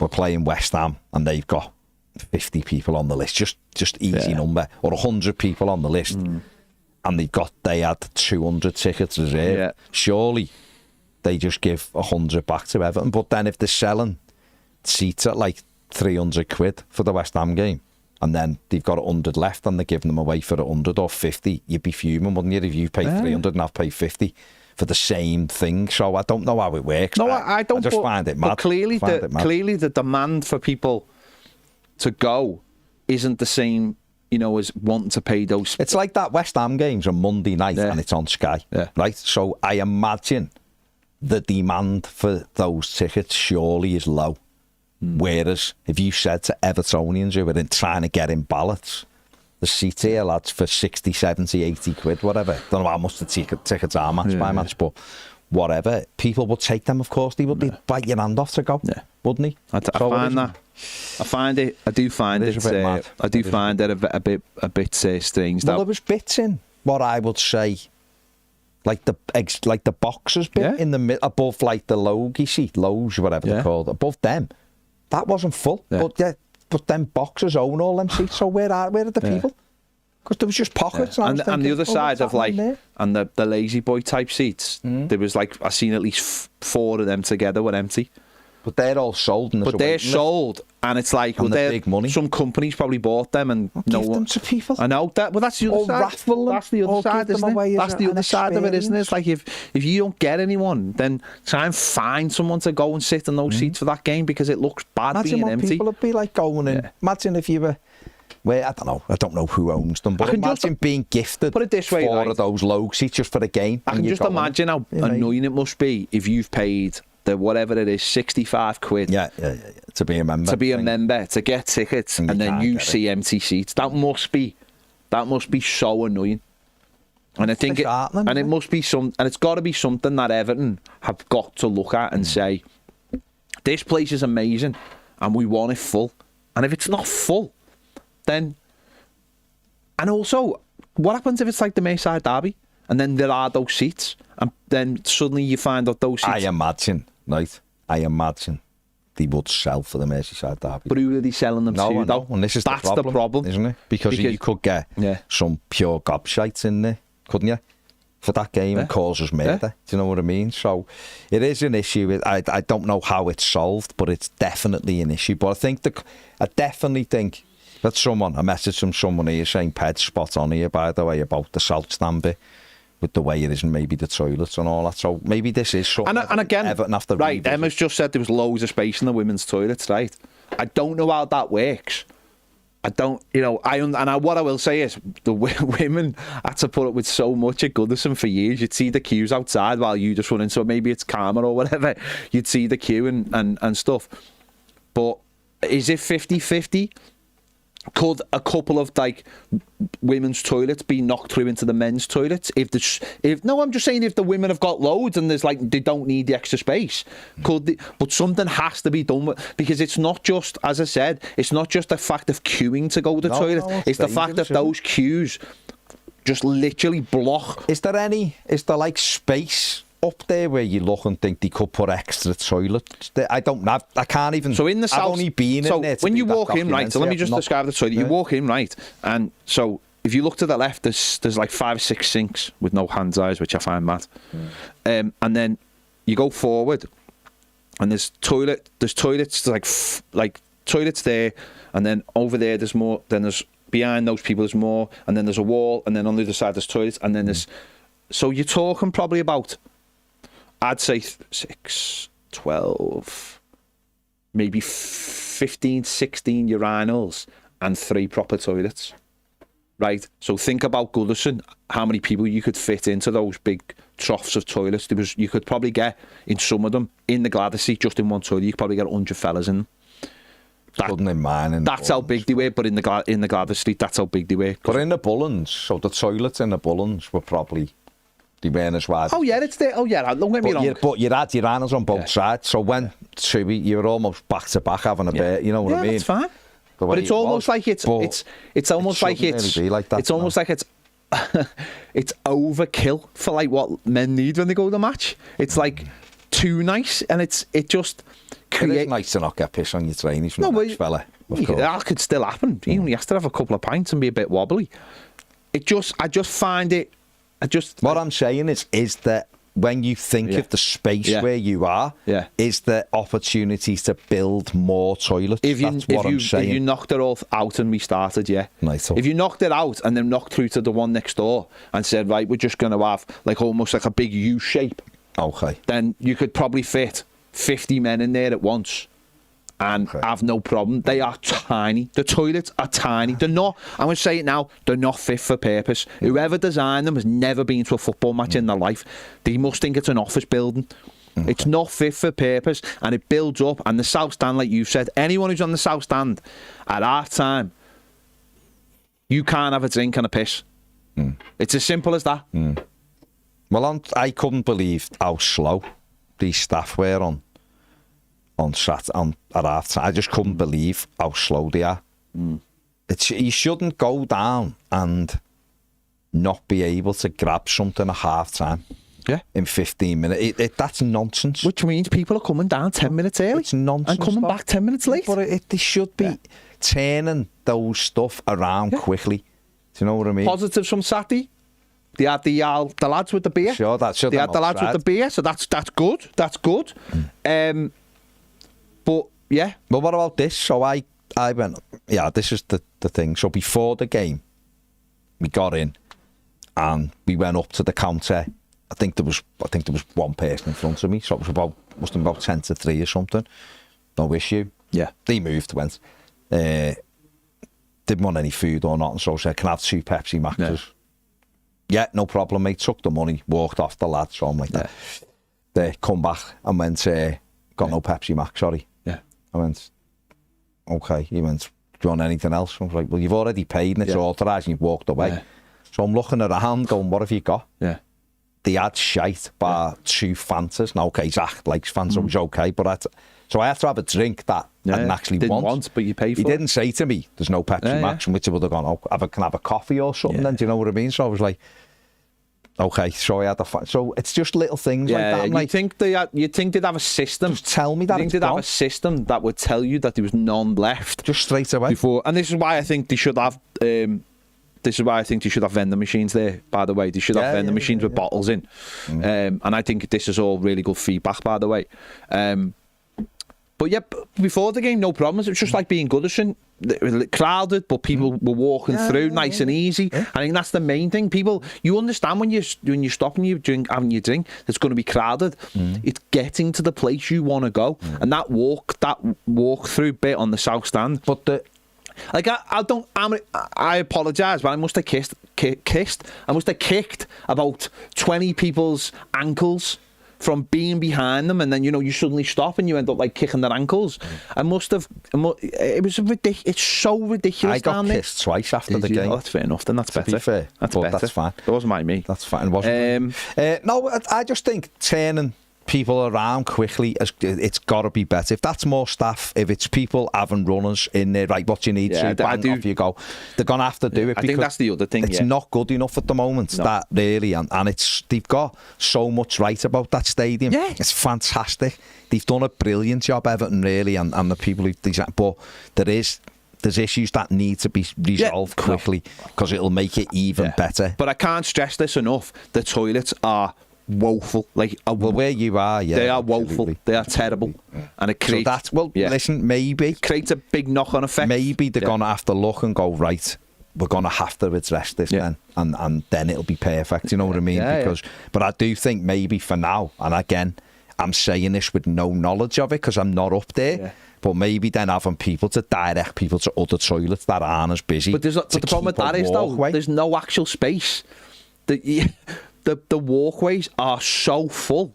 we're playing West Ham and they've got 50 people on the list, just easy number, or 100 people on the list, and they had 200 tickets reserved. Surely they just give 100 back to Everton. But then if they're selling seats at like 300 quid for the West Ham game, and then they've got 100 left and they're giving them away for 100 or 50, you'd be fuming, wouldn't you, if you paid 300 and I've paid 50 for the same thing? So I don't know how it works. No, I don't. I just find it mad. But clearly the demand for people to go isn't the same, as wanting to pay those. It's like that West Ham game's on Monday night and it's on Sky, right? So I imagine the demand for those tickets surely is low. Whereas if you said to Evertonians who were trying to get in ballots, the seats here, lads, for 60, 70, 80 quid, whatever. Don't know how much the tickets are match by match, but whatever. People would take them, of course. They would be bite your hand off to go, wouldn't he? I do find it a bit strange. Well, there was bits in what I would say, like the boxers bit in the middle, above like the loge, whatever they're called, above them. That wasn't full, but them boxers own all them seats. So where are the people? Because there was just pockets. And the other side of and the lazy boy type seats, there was like, I seen at least 4 of them together were empty. But they're all sold. And but they're sold, and it's like, well, they're big money. Some companies probably bought them and give them to people. I know that, but that's the other side. Raffle them. That's the other side, isn't it? That's the other side of it, isn't it? It's like if you don't get anyone, then try and find someone to go and sit in those seats for that game because it looks bad being empty. People would be like going in. Imagine if you were. Well, I don't know who owns them, but imagine being gifted put it this way, 4 of those low seats just for the game. I can just imagine how annoying it must be if you've paid the whatever it is, 65 quid. Yeah. To be a member. To be a member, to get tickets, and then you see empty seats. That must be so annoying. And I think it must be and it's got to be something that Everton have got to look at and say, this place is amazing, and we want it full. And if it's not full, then, and also, what happens if it's like the Merseyside derby and then there are those seats and then suddenly you find out those seats? I imagine they would sell for the Merseyside derby. But who are they selling them to though? And this is that's the problem, isn't it? Because you could get some pure gobshites in there, couldn't you? For that game and causes murder. Do you know what I mean? So it is an issue. I don't know how it's solved, but it's definitely an issue. But I definitely think that a message from someone here saying Ped's spot on here, by the way, about the salt stand bit, with the way it is and maybe the toilets and all that. So maybe this is something. And again, Everton have to right, Emma's just said there was loads of space in the women's toilets, right? I don't know how that works. I don't, what I will say is the women had to put up with so much at Goodison for years. You'd see the queues outside while you just run in, so maybe it's calmer or whatever. You'd see the queue and stuff. But is it 50-50? Could a couple of like women's toilets be knocked through into the men's toilets? I'm just saying if the women have got loads and there's like they don't need the extra space, but something has to be done because it's not just, as I said, it's not just the fact of queuing to go to the toilet. It's the fact that those queues just literally block. Is there like space up there where you look and think they could put extra toilets? I can't even. So in the south, I've only been in there. When you walk in, right? So let me just describe the toilet. You walk in, right, and so if you look to the left, there's like 5 or 6 sinks with no hand eyes, which I find mad. And then you go forward, and there's toilets. Like toilets there, and then over there there's more. Then there's behind those people there's more, and then there's a wall, and then on the other side there's toilets, and then there's. So you're talking probably about, I'd say 6, 12, maybe 15, 16 urinals and 3 proper toilets. Right? So think about Goodison, how many people you could fit into those big troughs of toilets. You could probably get, in some of them, in the Gladys, just in one toilet, you could probably get 100 fellas in them. That's how big they were, but in the Gladys Street, that's how big they were. But in the Bullens, so the toilets in the Bullens were probably... They weren't as wide. Oh yeah, it's there. Oh yeah, don't get me wrong. But you had your urinals on both sides, so when you were almost back to back having a bit. You know what I mean? Yeah, that's fine. But it's almost like it's almost like it's almost like it's it's overkill for like what men need when they go to the match. It's like too nice, and it just creates. It is nice to not get piss on your trainees from the next fella. That could still happen. He only has to have a couple of pints and be a bit wobbly. I just find it. What I'm saying is that when you think of the space where you are, is there opportunities to build more toilets? That's what I'm saying. If you knocked it all out and restarted, if you knocked it out and then knocked through to the one next door and said, right, we're just going to have like almost like a big U shape. Okay. Then you could probably fit 50 men in there at once. And have no problem. They are tiny. The toilets are tiny. They're not, I'm going to say it now, they're not fit for purpose. Whoever designed them has never been to a football match in their life. They must think it's an office building. It's not fit for purpose, and it builds up. And the South Stand, like you said, anyone who's on the South Stand at half time, you can't have a drink and a piss. It's as simple as that. Well, I couldn't believe how slow these staff were at half time. I just couldn't believe how slow they are. You shouldn't go down and not be able to grab something at half time. In 15 minutes. That's nonsense. Which means people are coming down 10 minutes early. It's nonsense. And coming back 10 minutes late. But they should be turning those stuff around quickly. Do you know what I mean? Positives from Saturday. They had the lads with the beer. They had the lads with the beer, so that's good. That's good. But, yeah. Well, what about this? So I went, yeah, this is the thing. So before the game, we got in and we went up to the counter. I think there was one person in front of me, so it was must have been about 10 to 3 or something. No issue. Yeah. They moved, went. Didn't want any food or nothing, so I said, can I have 2 Pepsi Maxes? Yeah, no problem, mate. Took the money, walked off the lad, so I'm like that. They come back and went, got no Pepsi Max, sorry. Yeah. I went, okay. He went, do you want anything else? I was like, well, you've already paid and it's authorised and you've walked away. Yeah. So I'm looking around going, what have you got? Yeah. They had shite, bar 2 Fantas. Now, okay, Zach likes Fanta, it was okay, but so I had to have a drink that I didn't actually want. But you paid for it. He didn't say to me, there's no Pepsi Max, from which I would have gone, oh, can I have a coffee or something then? Do you know what I mean? So I was like, okay, so I had so it's just little things like that. You think they'd have a system? Just tell me that. You think they'd have a system that would tell you that there was none left just straight away before? And this is why I think they should have. This is why I think they should have vending machines there. By the way, they should have vending machines with bottles in. And I think this is all really good feedback. By the way. But yeah, before the game, no problems. It was just like being Goodison. It was crowded, but people were walking through nice and easy. I think that's the main thing. People, you understand when you're stopping, having your drink, it's going to be crowded. It's getting to the place you want to go, and that walk through bit on the south stand. But I apologise, but I must have I must have kicked about 20 people's ankles from being behind them, and then you suddenly stop and you end up like kicking their ankles. I must have. It was ridiculous. It's so ridiculous. I got kissed twice after the game. Oh, that's fair enough. Then that's better. To be fair, that's fine. It wasn't my me. That's fine. It wasn't. No, I just think turning people around quickly, it's got to be better. If that's more staff, if it's people having runners in there, right, what you need to bang off you go, they're going to have to do it. I think that's the other thing. It's not good enough at the moment, that really, and they've got so much right about that stadium. Yeah. It's fantastic. They've done a brilliant job, Everton, really, and the people who design, but there's issues that need to be resolved quickly, because it'll make it even better. But I can't stress this enough. The toilets are woeful. Where you are, they are woeful. They are terrible, and it creates. So listen, maybe it creates a big knock-on effect. Maybe they're gonna have to look and go, right, we're gonna have to address this then, and then it'll be perfect. You know what I mean? But I do think maybe for now, and again, I'm saying this with no knowledge of it because I'm not up there. Yeah. But maybe then having people to direct people to other toilets that aren't as busy. But the problem with that is though, there's no actual space. The walkways are so full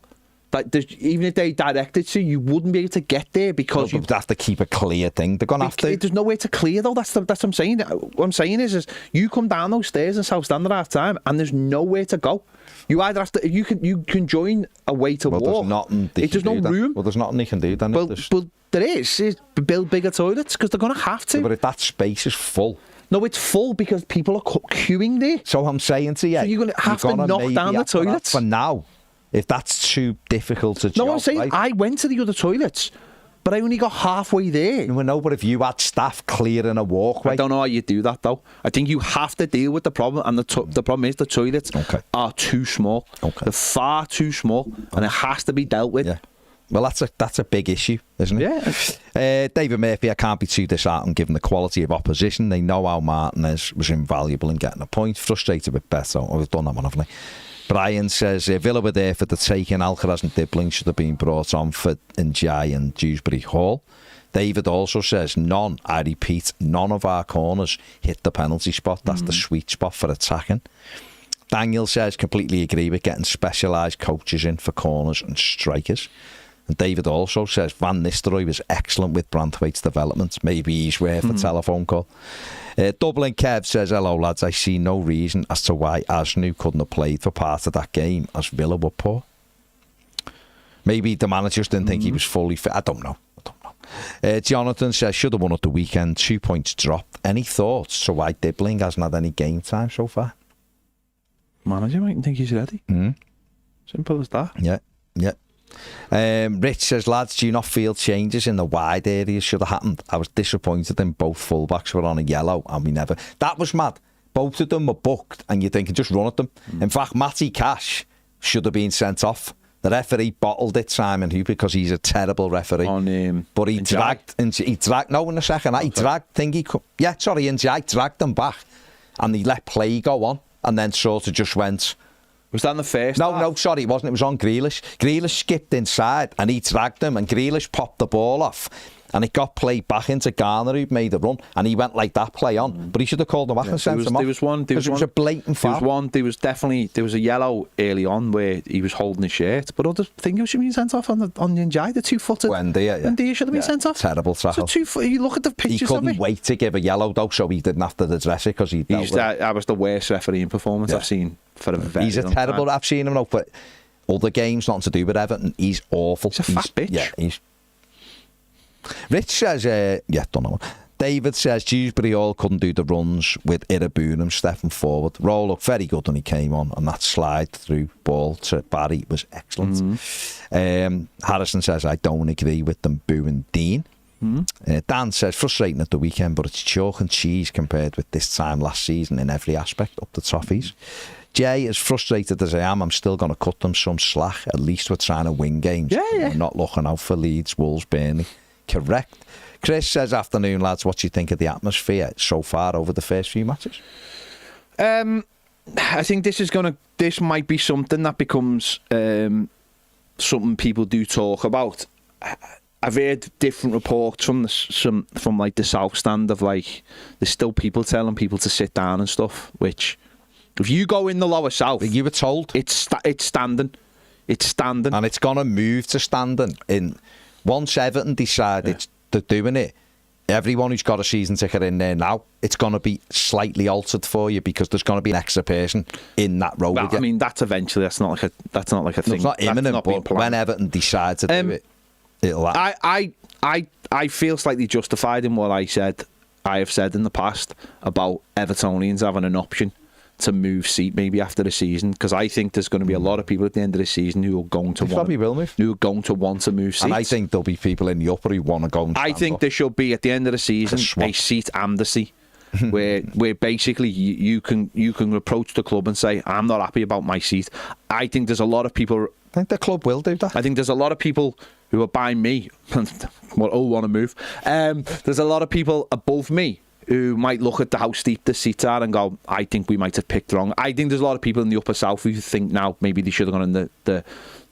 that even if they directed to you, wouldn't be able to get there because you'd have to keep a clear thing. They're gonna have to. There's no way to clear though. That's what I'm saying. What I'm saying is you come down those stairs in South Stand at half time, and there's nowhere to go. You either have to. You can join a way to walk. There's nothing. There's no room. Well, there's nothing they can do then. But there is build bigger toilets because they're gonna have to. But if that space is full. No, it's full because people are queuing there. So I'm saying to you, so you're going to have to knock down the toilets. For now, if that's too difficult to No, I'm saying I went to the other toilets, but I only got halfway there. No, but if you had staff clearing a walkway... I don't know how you do that, though. I think you have to deal with the problem, and the problem is the toilets are too small. They're far too small, and it has to be dealt with. Yeah. Well, that's a big issue, isn't it? Yeah. David Murphy, I can't be too disheartened given the quality of opposition. They know how Martinez was invaluable in getting a point. Frustrated with Betto. Oh, we've done that one, haven't we? Brian says, Villa were there for the taking. Alcaraz and Dibbling should have been brought on for Njai and Dewsbury Hall. David also says, I repeat, none of our corners hit the penalty spot. That's the sweet spot for attacking. Daniel says, completely agree with getting specialised coaches in for corners and strikers. And David also says Van Nistelrooy was excellent with Branthwaite's development. Maybe he's worth a telephone call. Dublin Kev says, hello lads, I see no reason as to why Asnu couldn't have played for part of that game as Villa were poor. Maybe the managers didn't think he was fully fit. I don't know. Jonathan says, should have won at the weekend. 2 points dropped. Any thoughts to why Dibbling hasn't had any game time so far? Manager might think he's ready. Simple as that. Yeah. Rich says, lads, do you not feel changes in the wide areas should have happened? I was disappointed in both fullbacks were on a yellow and we never. That was mad. Both of them were booked and you're thinking just run at them. In fact, Matty Cash should have been sent off. The referee bottled it, Simon Hugh, because he's a terrible referee. But he dragged in the second half. He dragged dragged them back, and he let play go on, and then sort of just went. Was that in the first? No, sorry, it wasn't. It was on Grealish. Grealish skipped inside, and he dragged him, and Grealish popped the ball off. And it got played back into Garner, who'd made the run, and he went like that play on. But he should have called him back and sent him off. Because it was a blatant foul. There was a yellow early on where he was holding his shirt. But I think he should have been sent off on the Njai, the 2-footed. Wendy should have been sent off. Terrible tackle. So you look at the pictures of it. He couldn't wait to give a yellow, though, so he didn't have to address it because that was the worst refereeing performance I've seen for a very He's a terrible. time. I've seen him, though, but other games, nothing to do with Everton. He's awful. He's a fat bitch. Yeah, he's. Rich says, don't know. David says Dewsbury Hall couldn't do the runs with Irabunum stepping forward. Roll looked very good when he came on, and that slide through ball to Barry was excellent. Harrison says, I don't agree with them booing Dean. Dan says, frustrating at the weekend, but it's chalk and cheese compared with this time last season in every aspect, up the Toffees. Jay, as frustrated as I am, I'm still going to cut them some slack. At least we're trying to win games. We're not looking out for Leeds, Wolves, Burnley. Correct. Chris says, afternoon, lads, what do you think of the atmosphere so far over the first few matches? I think this might be something that becomes something people do talk about. I've heard different reports from like the South Stand of like there's still people telling people to sit down and stuff, which if you go in the lower South, you were told it's standing, and it's gonna move to standing. In once Everton decided they're doing it, everyone who's got a season ticket in there now, it's going to be slightly altered for you because there's going to be an extra person in that row. Well, I mean, that's not like a thing. It's not imminent, but when Everton decide to do it, it'll happen. I feel slightly justified in what I have said in the past about Evertonians having an option to move seat maybe after the season, because I think there's going to be a lot of people at the end of the season who are going to want to move seats. And I think there'll be people in the upper who want to go and I think up. There should be at the end of the season a seat amnesty where basically you can approach the club and say, I'm not happy about my seat. I think there's a lot of people. I think the club will do that. I think there's a lot of people who are by me want to move. There's a lot of people above me who might look at how steep the seats are and go, I think we might have picked wrong. I think there's a lot of people in the upper south who think now maybe they should have gone in the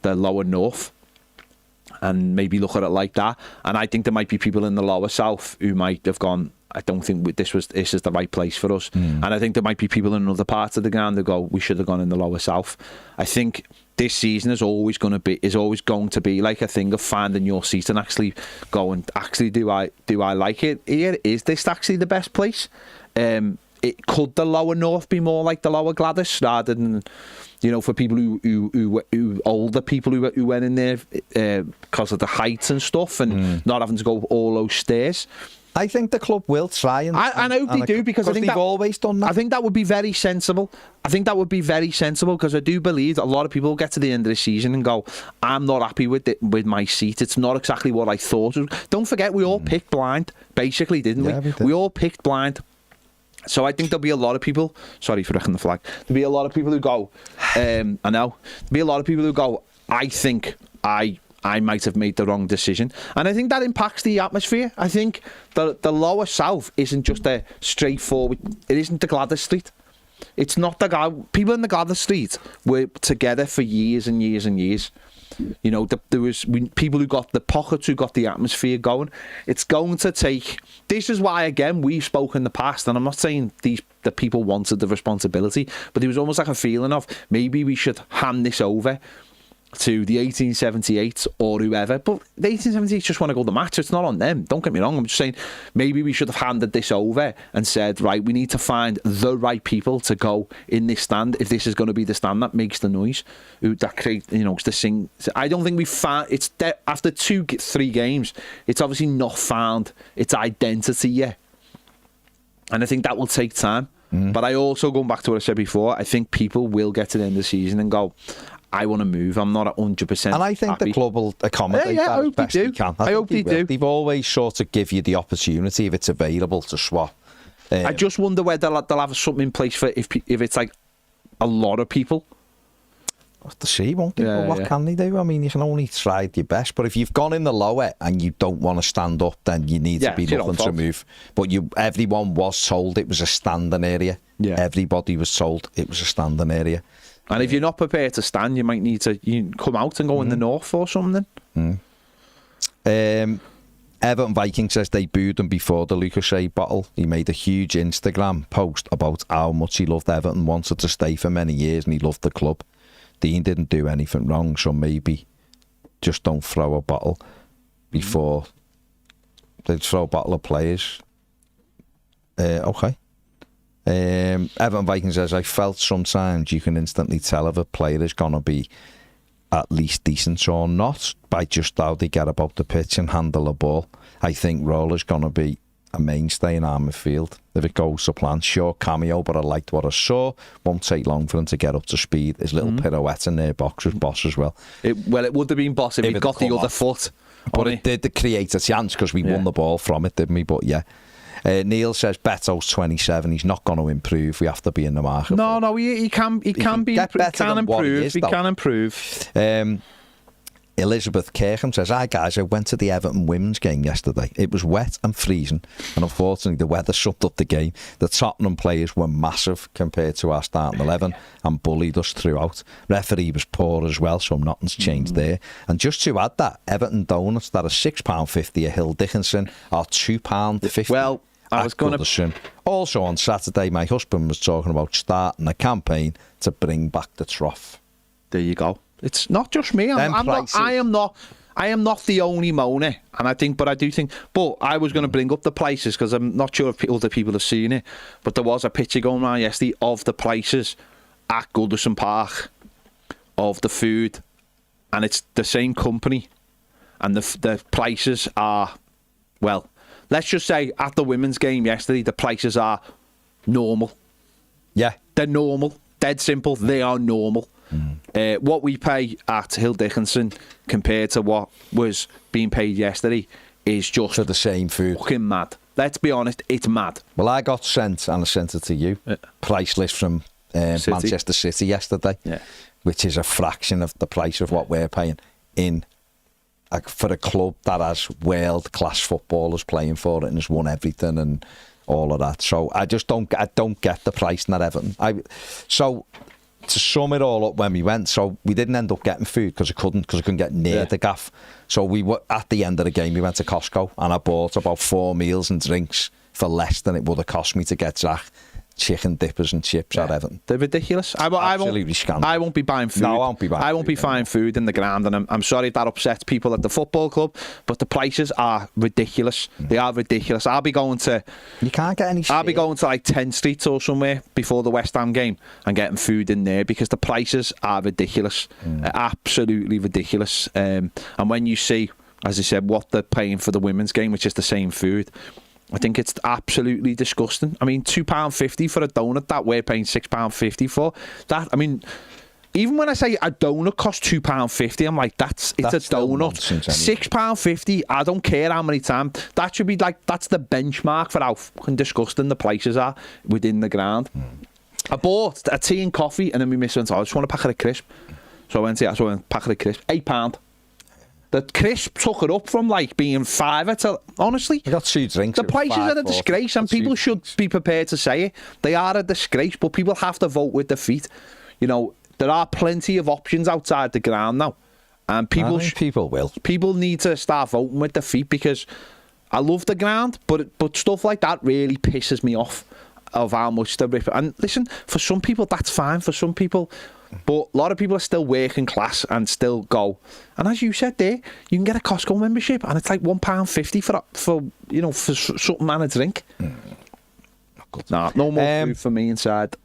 lower north and maybe look at it like that. And I think there might be people in the lower south who might have gone, I don't think this is the right place for us. And I think there might be people in other parts of the ground who go, we should have gone in the lower south. I think this season is always going to be like a thing of finding your seat and actually going, do I like it here? Is this actually the best place? Could the lower north be more like the lower Gladys rather than, for people who older people who went in there because of the heights and stuff and not having to go all those stairs? I think the club will try and I hope they do, because I think they've always done that. I think that would be very sensible. Because I do believe that a lot of people get to the end of the season and go, I'm not happy with my seat. It's not exactly what I thought. Don't forget, we all picked blind, basically, didn't we? We did. We all picked blind. So I think there'll be a lot of people, sorry for wrecking the flag, there'll be a lot of people who go, there'll be a lot of people who go, I think I might have made the wrong decision. And I think that impacts the atmosphere. I think the lower south isn't just a straightforward, it isn't the Gladys Street. It's not the guy. People in the Gladys Street were together for years and years and years. There was people who got the pockets, who got the atmosphere going. It's going to take. This is why, again, we've spoken in the past, and I'm not saying the people wanted the responsibility, but there was almost like a feeling of maybe we should hand this over to the 1878 or whoever, but the 1878 just want to go to the match. It's not on them, don't get me wrong. I'm just saying maybe we should have handed this over and said, right, we need to find the right people to go in this stand if this is going to be the stand that makes the noise, that create, to sing. I don't think we found it's after 2-3 games, it's obviously not found its identity yet, and I think that will take time. But I also, going back to what I said before, I think people will get to the end of the season and go, I want to move. I'm not 100%. And I think happy. the club will accommodate that as best they can. I hope they do. They've always sort of give you the opportunity if it's available to swap. I just wonder whether they'll have something in place for if it's like a lot of people. have to see, won't they? Well, what can they do? I mean, you can only try your best. But if you've gone in the lower and you don't want to stand up, then you need to be looking to move. But everyone was told it was a standing area. Yeah. Everybody was told it was a standing area. And if you're not prepared to stand, you might need to come out and go in the north or something. Everton Viking says they booed him before the Lucas bottle. He made a huge Instagram post about how much he loved Everton, wanted to stay for many years, and he loved the club. Dean didn't do anything wrong, so maybe just don't throw a bottle before they throw a bottle of players. Okay. Everton Viking says, I felt sometimes you can instantly tell if a player is going to be at least decent or not by just how they get about the pitch and handle the ball. I think Roller's going to be a mainstay in our midfield if it goes to plan. Sure, cameo, but I liked what I saw. Won't take long for him to get up to speed. His little pirouette in there, box was boss as well. It would have been boss if he'd got the other foot. But it did create a chance because we won the ball from it, didn't we? But yeah. Neil says Betto's 27. He's not going to improve. We have to be in the market. No, he can improve. Elizabeth Kirkham says, hi guys, I went to the Everton women's game yesterday. It was wet and freezing, and unfortunately the weather summed up the game. The Tottenham players were massive compared to our starting 11 and bullied us throughout. Referee was poor as well, so nothing's changed there. And just to add that, Everton donuts that are £6.50 at Hill Dickinson are £2.50. Well, I was going to... Also on Saturday, my husband was talking about starting a campaign to bring back the trough. There you go. It's not just me. I am not the only moaner, and I do think. But I was going to bring up the prices because I'm not sure if other people have seen it. But there was a picture going around yesterday of the prices at Goodison Park of the food, and it's the same company, and the prices are, well, let's just say at the women's game yesterday, the prices are normal. Yeah, they're normal. Dead simple. They are normal. What we pay at Hill Dickinson compared to what was being paid yesterday is just for the same food. Fucking mad. Let's be honest, it's mad. Well, I got sent, and I sent it to you, price list from Manchester City yesterday, which is a fraction of the price of what we're paying for a club that has world-class footballers playing for it and has won everything and all of that. So I don't get the price in that Everton. To sum it all up, when we went, so we didn't end up getting food because I couldn't get near the gaff. So we were at the end of the game. We went to Costco and I bought about 4 meals and drinks for less than it would have cost me to get Jack chicken dippers and chips at Everton. They're ridiculous. Absolutely scandalous. I won't be buying food. No, I won't be buying. I won't be buying food in the ground, and I'm sorry if that upsets people at the football club, but the prices are ridiculous. They are ridiculous. I'll be going to. You can't get any. I'll be going to like 10 Streets or somewhere before the West Ham game and getting food in there because the prices are ridiculous, absolutely ridiculous. And when you see, as I said, what they're paying for the women's game, which is the same food, I think it's absolutely disgusting. I mean, £2.50 for a donut that we're paying £6.50 for. That, I mean, even when I say a donut costs £2.50, I'm like, it's a donut. £6.50, I don't care how many times. That should be like, that's the benchmark for how fucking disgusting the prices are within the ground. I bought a tea and coffee, and then we missed it. I just want a packet of crisp. So I went to a packet of crisp, £8. The crisp took it up from like being £5 to, honestly, I got 2 drinks. The prices are a disgrace, and people should be prepared to say it. They are a disgrace, but people have to vote with their feet. You know, there are plenty of options outside the ground now, and people will. People need to start voting with their feet because I love the ground, but stuff like that really pisses me off of how much they rip. And listen, for some people that's fine. For some people. But a lot of people are still working class and still go. And as you said there, you can get a Costco membership and it's like £1.50 for something and a drink. Nah, no more food for me inside.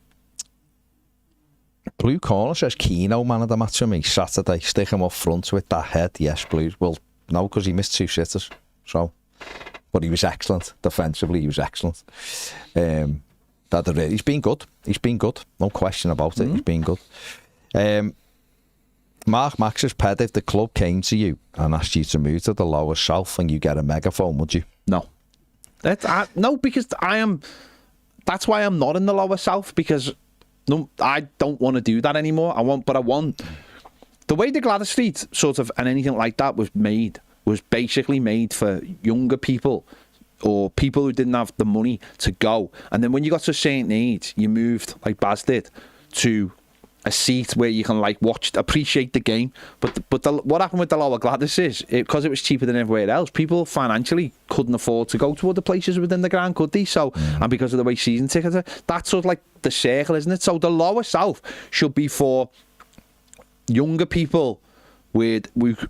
Blue Corner says Keno man of the match for me Saturday. Stick him up front with that head. Yes, Blues. Well, no, because he missed 2 sitters. So, but he was excellent defensively. He was excellent. He's been good. He's been good. No question about it. He's been good. Mark Max says, Ped, if the club came to you and asked you to move to the lower south and you get a megaphone, would you? No. No, because that's why I'm not in the lower south, because no, I don't want to do that anymore. I want The way the Gladys Street sort of and anything like that was basically made for younger people or people who didn't have the money to go. And then when you got to a certain age, you moved, like Baz did, to a seat where you can like appreciate the game. But what happened with the lower Gladys is, because it was cheaper than everywhere else, people financially couldn't afford to go to other places within the ground, could they? So, and because of the way season tickets are, that's sort of like the circle, isn't it? So the lower south should be for younger people we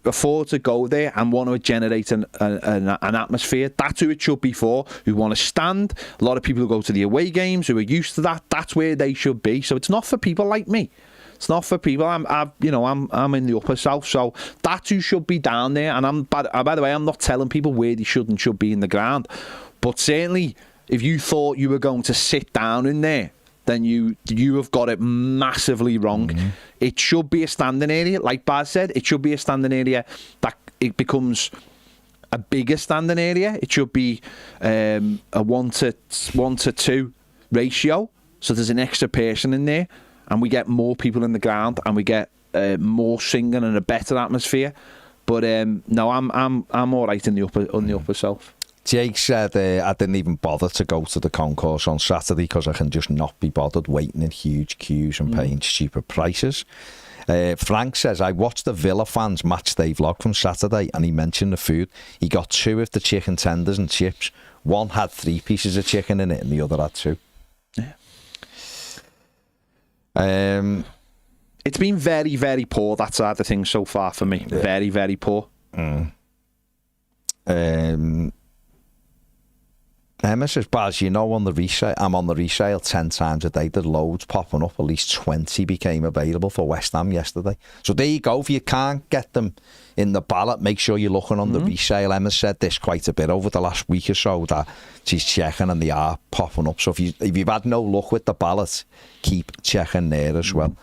afford to go there and want to generate an atmosphere. That's who it should be for, who want to stand. A lot of people who go to the away games, who are used to that, that's where they should be. So it's not for people like me. It's not for people. I'm in the upper south, so that's who should be down there. And by the way, I'm not telling people where they should and should be in the ground. But certainly, if you thought you were going to sit down in there, then you have got it massively wrong. It should be a standing area, like Baz said. It should be a standing area that it becomes a bigger standing area. It should be a 1-to-2 ratio, so there's an extra person in there, and we get more people in the ground, and we get more singing and a better atmosphere. But no, I'm all right in the upper south. Jake said, I didn't even bother to go to the concourse on Saturday because I can just not be bothered waiting in huge queues and paying stupid prices. Frank says, I watched the Villa fans Matchday vlog from Saturday and he mentioned the food. He got 2 of the chicken tenders and chips. One had 3 pieces of chicken in it and the other had 2. Yeah. It's been very, very poor, that side of things so far for me. Yeah. Very, very poor. Emma says, Baz, I'm on the resale 10 times a day. There's loads popping up. At least 20 became available for West Ham yesterday. So there you go. If you can't get them in the ballot, make sure you're looking on the resale. Emma said this quite a bit over the last week or so, that she's checking and they are popping up. So if you've had no luck with the ballot, keep checking there as well.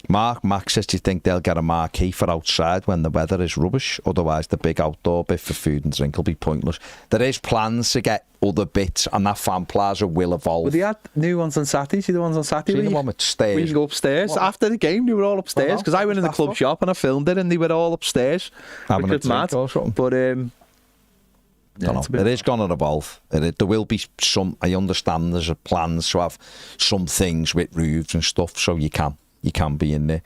Mark says, do you think they'll get a marquee for outside when the weather is rubbish? Otherwise, the big outdoor bit for food and drink will be pointless. There is plans to get other bits, and that fan plaza will evolve. Well, they had new ones on Saturday. See the ones on Saturday? See the one with stairs? We can go upstairs. What? After the game, they were all upstairs, because I went in the club shop and I filmed it, and they were all upstairs. Having a drink or something. But, yeah, it is going to evolve. There will be some, I understand there's plans to have some things with roofs and stuff, so you can be in there.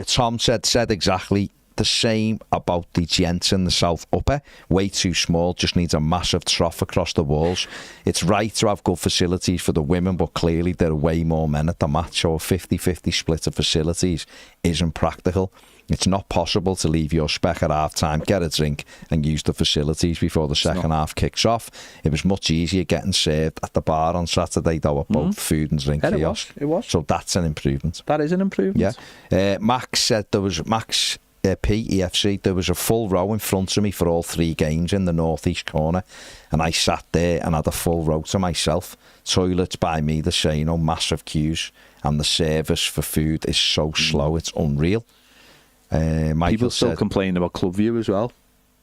Tom said exactly the same about the gents in the South Upper. Way too small, just needs a massive trough across the walls. It's right to have good facilities for the women, but clearly there are way more men at the match, so a 50-50 split of facilities isn't practical. It's not possible to leave your spec at half-time, get a drink and use the facilities before the second half kicks off. It was much easier getting served at the bar on Saturday, though, at both food and drink kiosks. It was. So that's an improvement. That is an improvement. Yeah. Max said there was... PEFC, there was a full row in front of me for all 3 games in the northeast corner, and I sat there and had a full row to myself. Toilets by me, the same, massive queues, and the service for food is so slow, it's unreal. People still complain about Club View as well.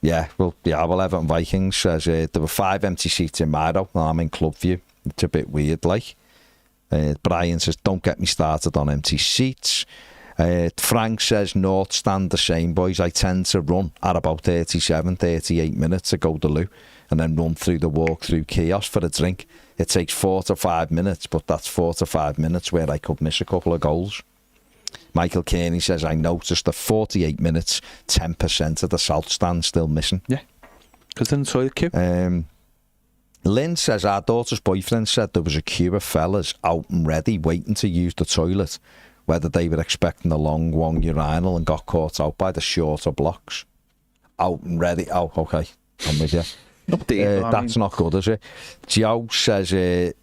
Yeah, well, Everton Vikings says there were 5 empty seats in my row, and I'm in Club View. It's a bit weird, like. Brian says, don't get me started on empty seats. Frank says, North stand the same, boys. I tend to run at about 37-38 minutes to go to loo and then run through the walk-through kiosk for a drink. It takes 4 to 5 minutes, but that's 4 to 5 minutes where I could miss a couple of goals. Michael Kearney says, I noticed that 48 minutes, 10% of the South stand still missing. Yeah, because then the toilet queue. Lynn says, our daughter's boyfriend said there was a queue of fellas out and ready waiting to use the toilet, whether they were expecting the long one urinal and got caught out by the shorter blocks. Out and ready. Oh, okay. I'm with you. That's not good, is it? Joe says,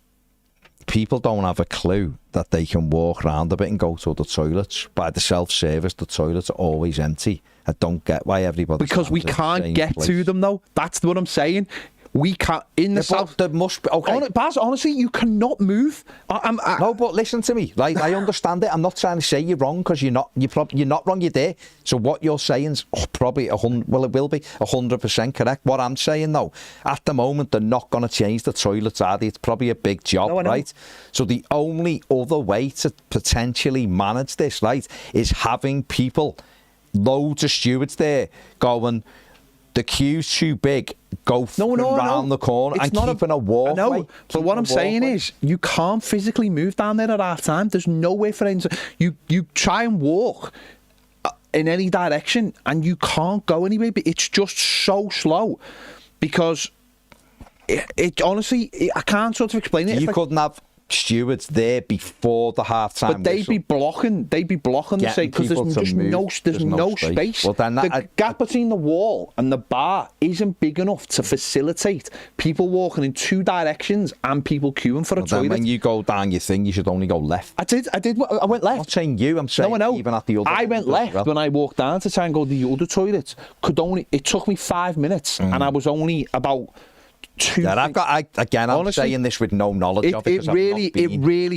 people don't have a clue that they can walk around a bit and go to the toilets. By the self-service, the toilets are always empty. I don't get why everybody... Because we can't get to them, though. That's what I'm saying. We can't in the south. There must be okay. Baz, honestly, you cannot move. No, but listen to me, right? I understand it. I'm not trying to say you're wrong because you're not. You're not wrong. You're there. So what you're saying is probably it will be 100% correct. What I'm saying though, at the moment they're not going to change the toilets, are they? It's probably a big job, right? So the only other way to potentially manage this, right, is having people, loads of stewards there going, the queue's too big, go round the corner and keeping a walkway. No, but what I'm saying is, you can't physically move down there at half time. There's no way for anyone to. You try and walk in any direction and you can't go anywhere, but it's just so slow because it honestly, I can't sort of explain it. You couldn't have stewards there before the half-time but they'd be blocking the sake because there's no space. Well, then the gap between the wall and the bar isn't big enough to facilitate people walking in two directions and people queuing for a toilet. Then when you go down your thing, you should only go left. I went left. I'm not saying you, I'm saying even at the other. I went left when I walked down to try and go to the other toilet. It took me 5 minutes and I was only about I'm saying this with no knowledge of it. It really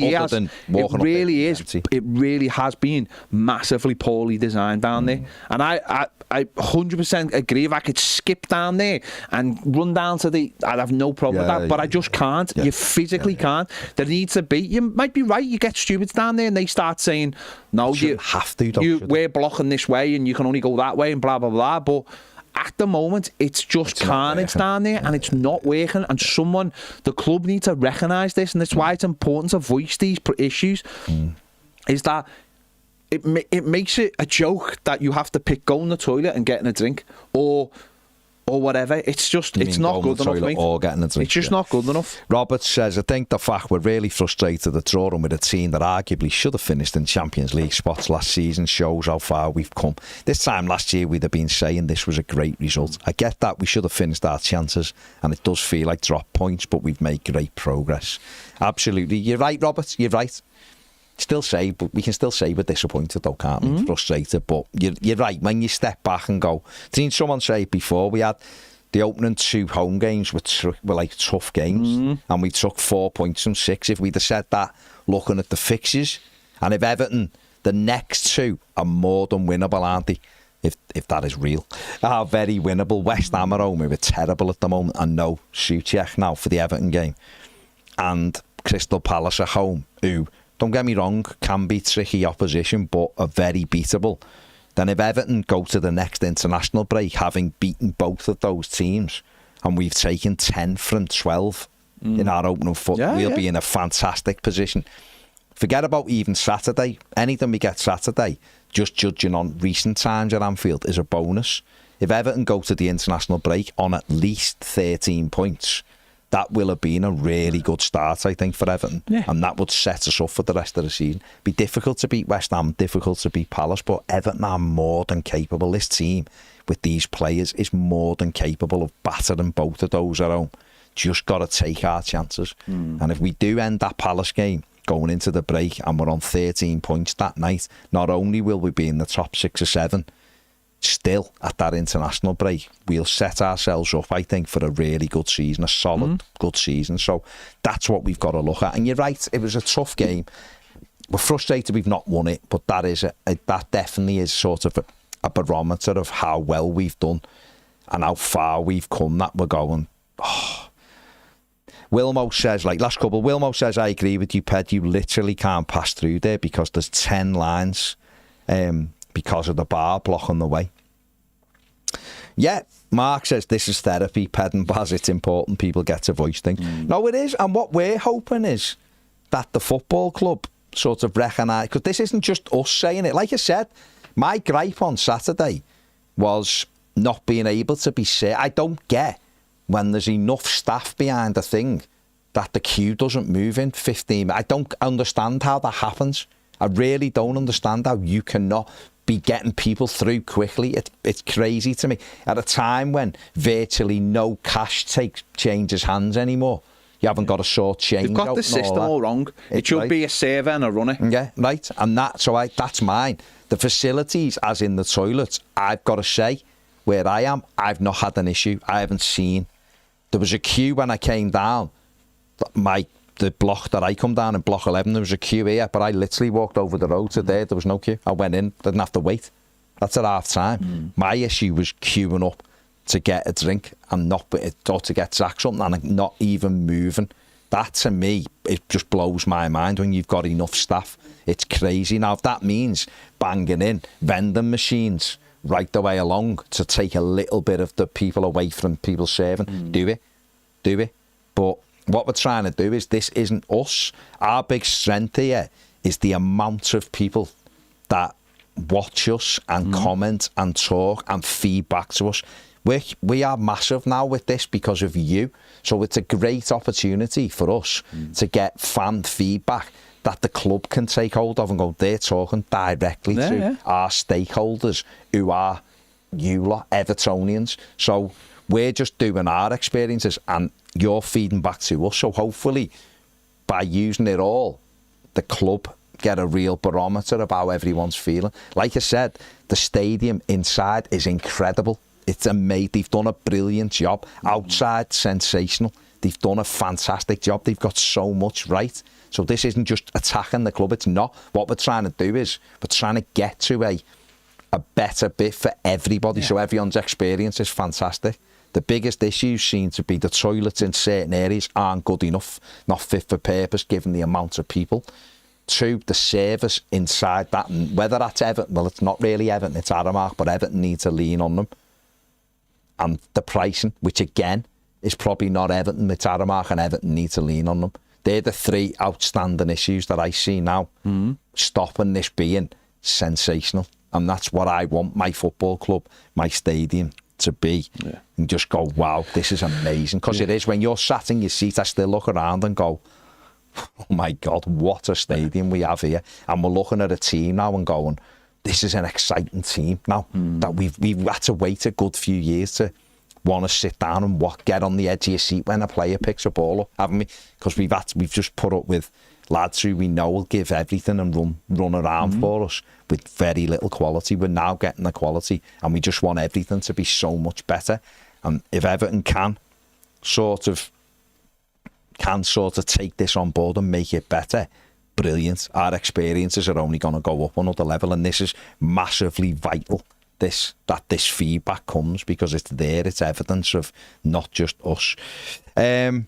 has been massively poorly designed down there. And I 100% agree. If I could skip down there and run down to I'd have no problem with that. But I just can't. You physically can't. There needs to be. You might be right. You get stewards down there and they start saying, "No, you have to. We're blocking this way and you can only go that way," and blah blah blah. But at the moment, it's just carnage down there and it's not working. And the club needs to recognise this, and that's why it's important to voice these issues. Is that it makes it a joke that you have to pick going to the toilet and getting a drink or whatever. It's not good enough, mate. Or getting a drink. It's just not good enough. Robert says, I think the fact we're really frustrated at drawing with a team that arguably should have finished in Champions League spots last season shows how far we've come. This time last year we'd have been saying this was a great result. I get that we should have finished our chances and it does feel like drop points, but we've made great progress. Absolutely. You're right, Robert. You're right. But we can still say we're disappointed though, can't we? Frustrated, but you're right. When you step back and go, I've seen someone say it before, we had the opening 2 home games were like tough games, and we took 4 points from 6. If we'd have said that looking at the fixtures, and if Everton, the next 2 are more than winnable, aren't they? If that is real, are very winnable. West Ham at home, who are terrible at the moment, and no Souček now for the Everton game, and Crystal Palace at home, who, don't get me wrong, can be tricky opposition, but are very beatable. Then if Everton go to the next international break, having beaten both of those teams, and we've taken 10 from 12 in our opening foot, we'll be in a fantastic position. Forget about even Saturday. Anything we get Saturday, just judging on recent times at Anfield, is a bonus. If Everton go to the international break on at least 13 points, that will have been a really good start, I think, for Everton. Yeah. And that would set us up for the rest of the season. Be difficult to beat West Ham, difficult to beat Palace, but Everton are more than capable. This team, with these players, is more than capable of battering both of those at home. Just got to take our chances. And if we do end that Palace game going into the break and we're on 13 points that night, not only will we be in the top 6 or 7, still at that international break, we'll set ourselves up, I think, for a really good season, a solid good season. So that's what we've got to look at. And you're right, it was a tough game. We're frustrated we've not won it, but that definitely is sort of a barometer of how well we've done and how far we've come, that we're going, Wilmo says, Wilmo says, I agree with you, Ped, you literally can't pass through there because there's 10 lines because of the bar blocking the way. Yeah, Mark says, this is therapy, Ped and Baz, it's important people get to voice things. No, it is, and what we're hoping is that the football club sort of recognise, because this isn't just us saying it. Like I said, my gripe on Saturday was not being able to be said. I don't get when there's enough staff behind a thing that the queue doesn't move in 15 minutes. I don't understand how that happens. I really don't understand how you cannot be getting people through quickly. It's crazy to me. At a time when virtually no cash changes hands anymore. You haven't got a short change. You've got the system all wrong. It should be a server and a runner. Yeah, right. And that's mine. The facilities, as in the toilets, I've got to say, where I am, I've not had an issue. I haven't seen There was a queue when I came down. The block that I come down in block 11, there was a queue here, but I literally walked over the road to there. There was no queue. I went in, didn't have to wait. That's at half time. My issue was queuing up to get a drink and or to get Zach something and not even moving. That to me, it just blows my mind when you've got enough staff. It's crazy. Now, if that means banging in vending machines right the way along to take a little bit of the people away from people serving, do it. But what we're trying to do is, this isn't us. Our big strength here is the amount of people that watch us and comment and talk and feedback to us. We are massive now with this because of you. So it's a great opportunity for us to get fan feedback that the club can take hold of and go, they're talking directly to our stakeholders who are you lot, Evertonians. So we're just doing our experiences and you're feeding back to us. So hopefully by using it all, the club get a real barometer of how everyone's feeling. Like I said, the stadium inside is incredible. It's amazing. They've done a brilliant job. Outside, sensational. They've done a fantastic job. They've got so much right. So this isn't just attacking the club. It's not. What we're trying to do is we're trying to get to a better bit for everybody. So everyone's experience is fantastic. The biggest issues seem to be the toilets in certain areas aren't good enough, not fit for purpose given the amount of people. 2, the service inside that, and whether that's Everton, well, it's not really Everton, it's Aramark, but Everton need to lean on them. And the pricing, which again is probably not Everton, it's Aramark, and Everton need to lean on them. They're the 3 outstanding issues that I see now, stopping this being sensational. And that's what I want my football club, my stadium to be. And just go, wow, this is amazing. Because it is, when you're sat in your seat, I still look around and go, oh my God, what a stadium we have here. And we're looking at a team now and going, this is an exciting team now that we've had to wait a good few years to want to sit down and get on the edge of your seat when a player picks a ball up, haven't we? Because we've just put up with lads who we know will give everything and run around for us with very little quality. We're now getting the quality and we just want everything to be so much better. And if Everton can sort of take this on board and make it better, brilliant. Our experiences are only going to go up another level, and this is massively vital. That this feedback comes, because it's there. It's evidence of not just us. The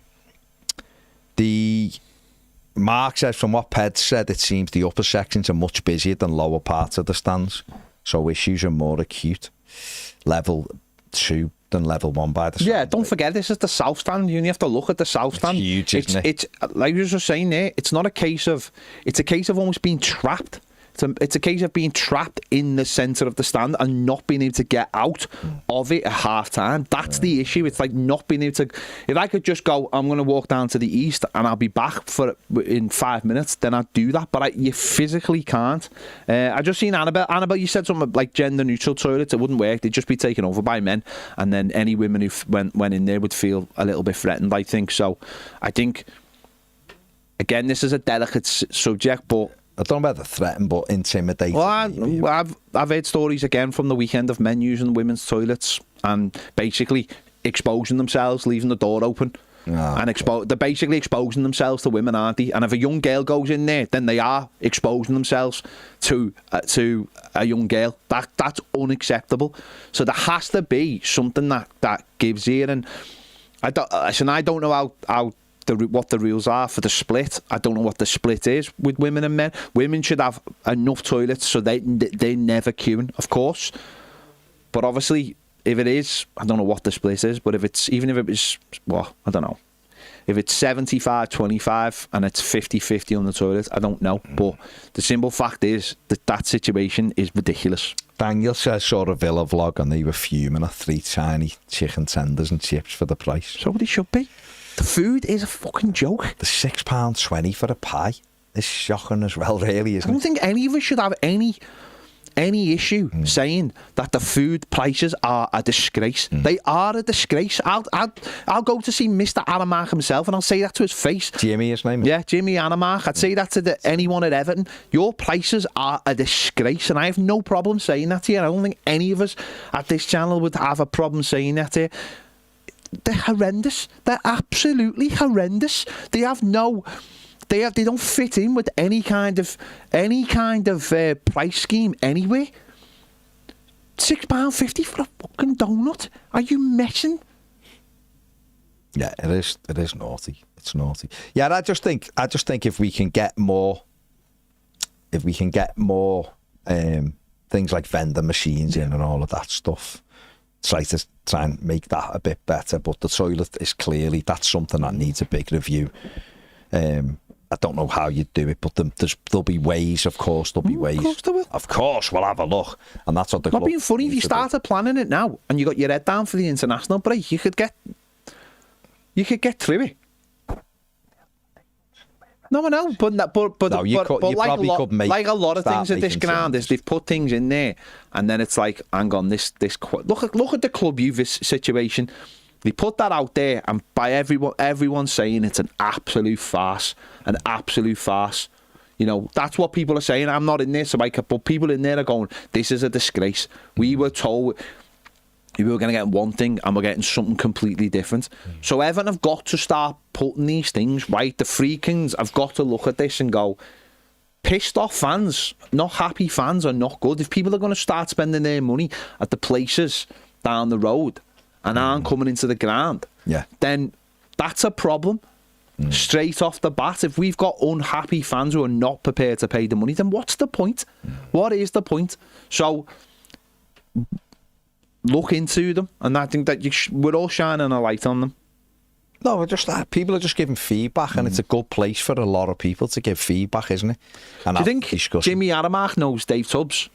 Mark says, from what Ped said, it seems the upper sections are much busier than lower parts of the stands, so issues are more acute. Level 2 than level 1 by the stand. Don't forget, this is the south stand. You only have to look at the south stand. Huge, isn't it? It's like you were saying there, it's a case of almost being trapped. It's a case of being trapped in the centre of the stand and not being able to get out of it at half time. That's the issue. It's like not being able to. If I could just go, I'm going to walk down to the east and I'll be back in 5 minutes, then I'd do that. But you physically can't. I just seen Annabelle. Annabelle, you said something like gender neutral toilets. It wouldn't work. They'd just be taken over by men, and then any women who went in there would feel a little bit threatened, I think. So I think, again, this is a delicate subject, but I don't know about the threaten, but intimidating. Well, I've heard stories again from the weekend of men using women's toilets and basically exposing themselves, leaving the door open. And they're basically exposing themselves to women, aren't they? And if a young girl goes in there, then they are exposing themselves to a young girl. That's unacceptable. So there has to be something that gives here. And I don't know how what the rules are for the split. I don't know what the split is with women and men. Women should have enough toilets so they're never queuing, of course. But obviously, if it is, I don't know what the split is, but even if it was, well, I don't know. If it's 75-25 and it's 50-50 on the toilet, I don't know. But the simple fact is that situation is ridiculous. Daniel says, saw a Villa vlog and they were fuming at 3 tiny chicken tenders and chips for the price. So they should be. The food is a fucking joke. The £6.20 for a pie is shocking as well, really, isn't it? I don't think any of us should have any issue saying that the food prices are a disgrace. They are a disgrace. I'll go to see Mr. Aramark himself and I'll say that to his face. Jimmy, his name is? Yeah, Jimmy Aramark. I'd say that to anyone at Everton. Your prices are a disgrace, and I have no problem saying that to you. I don't think any of us at this channel would have a problem saying that to you. they're horrendous. They're absolutely horrendous. They have no. They don't fit in with any kind of price scheme anyway. £6.50 for a fucking donut? Are you messing? Yeah, it is naughty. It's naughty. Yeah, I just think if we can get more things like vending machines in and all of that stuff, try and make that a bit better. But the toilet is clearly, that's something that needs a big review. I don't know how you do it, but there'll be ways. Of course, there'll be ways. Of course there will. Of course, we'll have a look, and that's what the. Not being funny, if you started planning it now and you got your head down for the international break, you could get through it. No, I know, but like a lot of things at this ground is they've put things in there, and then it's like, hang on, this look at the club youth situation. They put that out there, and by everyone's saying it's an absolute farce, You know, that's what people are saying. I'm not in there, so but people in there are going, this is a disgrace. We were told we were going to get one thing, and we're getting something completely different. So Everton have got to start putting these things right. The Friedkins have got to look at this and go, pissed off fans, not happy fans are not good. If people are going to start spending their money at the places down the road and aren't coming into the ground, then that's a problem. Straight off the bat, if we've got unhappy fans who are not prepared to pay the money, then what's the point? What is the point? So look into them, and I think that we're all shining a light on them. No, we're just people are just giving feedback, and it's a good place for a lot of people to give feedback, isn't it? And do you think Jimmy Aramark knows Dave Tubbs?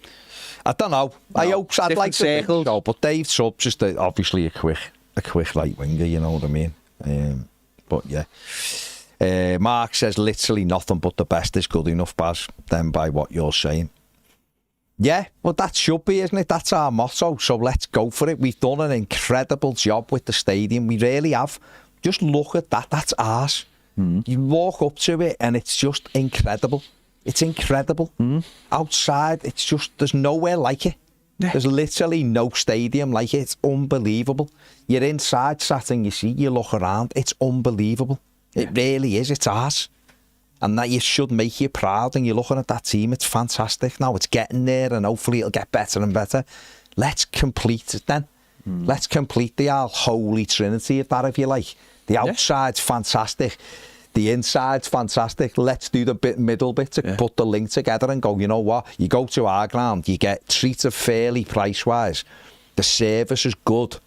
I don't know. No, I hope I'd like to think so, but Dave Tubbs is obviously a quick right winger. You know what I mean? But yeah, Mark says literally nothing but the best is good enough, Baz. Then by what you're saying, yeah, well that should be, isn't it? That's our motto. So let's go for it. We've done an incredible job with the stadium. We really have. Just look at that. That's ours. You walk up to it and it's just incredible. It's incredible. Outside, it's just, there's nowhere like it. Yeah. There's literally no stadium like it. It's unbelievable. You're inside, sat in your seat, you look around, it's unbelievable. It really is. It's ours. And that you should make you proud, and you're looking at that team, it's fantastic. Now it's getting there, and hopefully it'll get better and better. Let's complete it then. Let's complete the holy trinity of that, if you like. The outside's fantastic. The inside's fantastic. Let's do the middle bit to put the link together and go, you know what? You go to our ground, you get treated fairly price-wise. The service is good.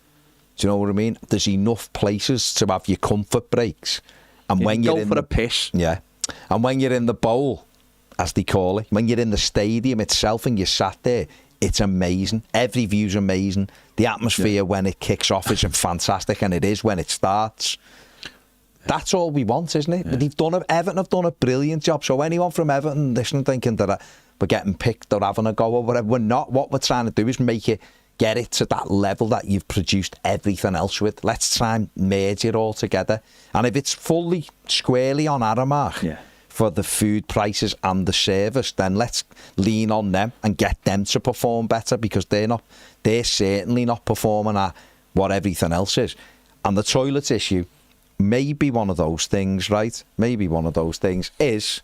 Do you know what I mean? There's enough places to have your comfort breaks. And when you're in for a piss. Yeah. And when you're in the bowl, as they call it, when you're in the stadium itself and you're sat there, it's amazing. Every view's amazing. The atmosphere when it kicks off is fantastic, and it is when it starts. That's all we want, isn't it? Yeah. Everton have done a brilliant job. So anyone from Everton listening thinking that we're getting picked or having a go or whatever, we're not. What we're trying to do is get it to that level that you've produced everything else with. Let's try and merge it all together. And if it's fully, squarely on Aramark for the food prices and the service, then let's lean on them and get them to perform better, because they're certainly not performing at what everything else is. And the toilets issue, maybe one of those things, right? Maybe one of those things is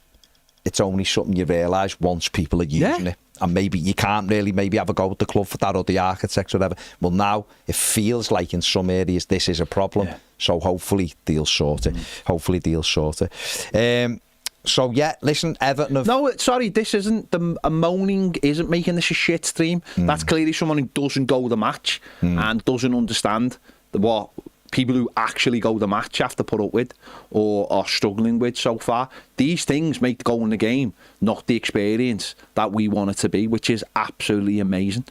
it's only something you realise once people are using it. And maybe you can't really have a go at the club for that, or the architects or whatever. Well, now it feels like in some areas this is a problem. So hopefully they'll sort it. So yeah, listen, Everton No, sorry, this isn't moaning isn't making this a shit stream. That's clearly someone who doesn't go the match and doesn't understand what people who actually go the match have to put up with or are struggling with so far. These things make going the game not the experience that we want it to be, which is absolutely amazing.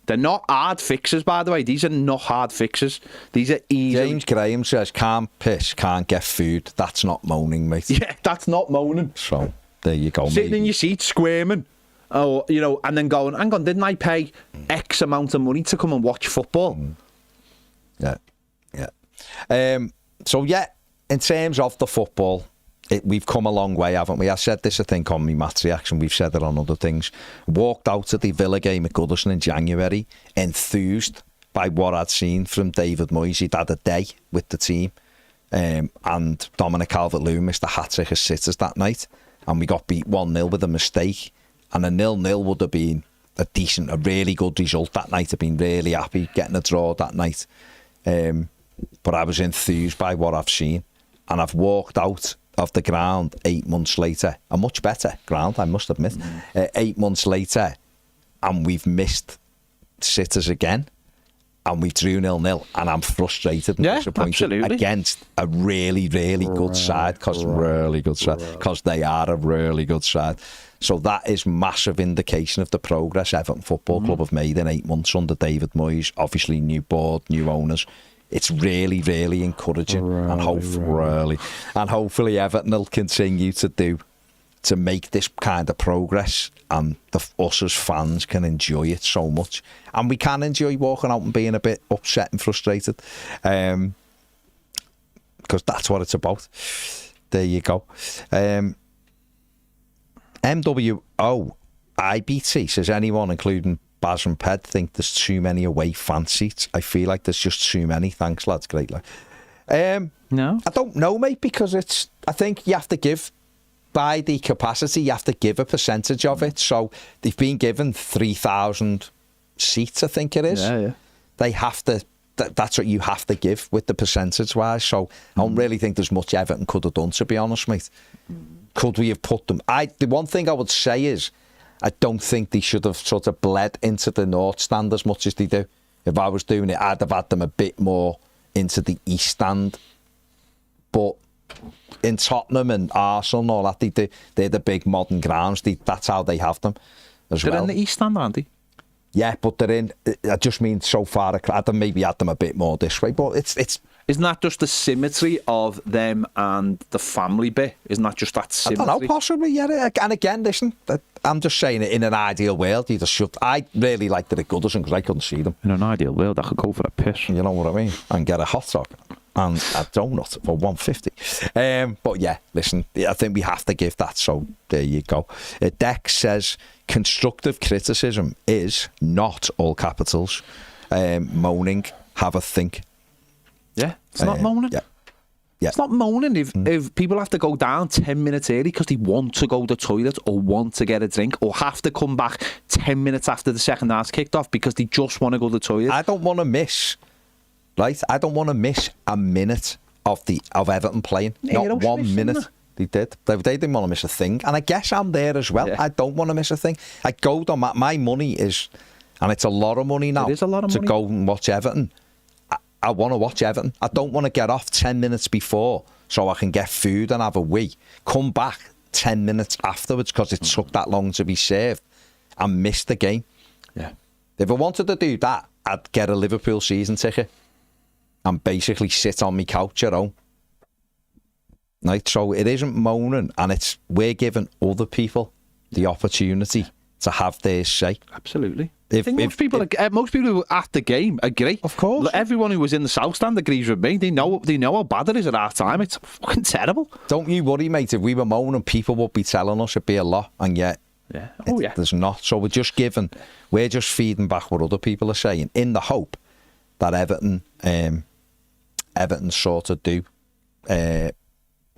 They're not hard fixes, by the way. These are not hard fixes. These are easy. James Graham says, can't piss, can't get food. That's not moaning, mate. Yeah, that's not moaning. So, there you go. Sitting in your seat, squirming. Oh, you know, and then going, hang on, didn't I pay X amount of money to come and watch football? Yeah. So, yeah, in terms of the football, we've come a long way, haven't we? I said this, I think, on my match reaction. We've said it on other things. Walked out to the Villa game at Goodison in January, enthused, by what I'd seen from David Moyes. He'd had a day with the team, and Dominic Calvert-Lewin missed a hat-trick of sitters that night, and we got beat 1-0 with a mistake, and a 0-0 would have been a really good result that night. I've been really happy getting a draw that night. But I was enthused by what I've seen, and I've walked out of the ground 8 months later, a much better ground, I must admit, 8 months later, and we've missed sitters again, and we drew 0-0, and I'm frustrated and disappointed against a really, really good side, because they are a really good side. So that is massive indication of the progress Everton Football Club have made in 8 months under David Moyes. Obviously, new board, new owners. It's really, really encouraging, and hopefully Everton will continue to make this kind of progress, and us as fans can enjoy it so much, and we can enjoy walking out and being a bit upset and frustrated, because that's what it's about. There you go. MWOIBT says, anyone, including Baz and Ped, think there's too many away fan seats? I feel like there's just too many. Thanks, lads. Great. No, I don't know, mate, because I think you have to give, by the capacity, you have to give a percentage of it. So they've been given 3,000 seats, I think it is. Yeah. They have to. That's what you have to give with the percentage wise. So I don't really think there's much Everton could have done, to be honest, mate. Could we have put them? The one thing I would say is, I don't think they should have sort of bled into the North Stand as much as they do. If I was doing it, I'd have had them a bit more into the East Stand. But in Tottenham and Arsenal and all that, they're the big modern grounds. That's how they have them as well. They're in the East Stand, aren't they? Yeah, but they're in. I just mean so far. I'd have maybe had them a bit more this way, but it's. Isn't that just the symmetry of them and the family bit? Isn't that just that symmetry? I don't know, possibly, yeah. And again, listen, I'm just saying it in an ideal world. You just should. I really liked it at Goodison because I couldn't see them. In an ideal world, I could go for a piss. You know what I mean? And get a hot dog and a donut for $1.50. But yeah, listen, I think we have to give that. So there you go. Dex says, constructive criticism is not all capitals. Moaning, have a think. Yeah, it's not moaning. Yeah. It's not moaning if people have to go down 10 minutes early because they want to go to the toilet or want to get a drink, or have to come back 10 minutes after the second half's kicked off because they just want to go to the toilet. I don't want to miss, right? I don't want to miss a minute of Everton playing. Not 1 minute. They did. They didn't want to miss a thing. And I guess I'm there as well. Yeah. I don't want to miss a thing. I go to my money is, and it's a lot of money now, it is a lot of money. To go and watch Everton. I want to watch Everton. I don't want to get off 10 minutes before so I can get food and have a wee. Come back 10 minutes afterwards because it took that long to be served and miss the game. Yeah. If I wanted to do that, I'd get a Liverpool season ticket and basically sit on my couch at home. Right? So it isn't moaning, and we're giving other people the opportunity to have their say. Absolutely. I think most people who were at the game agree. Of course. Everyone who was in the South Stand agrees with me. They know how bad it is at half time. It's fucking terrible. Don't you worry, mate. If we were moaning, people would be telling us it'd be a lot, and yet there's not. So we're just feeding back what other people are saying in the hope that Everton sort of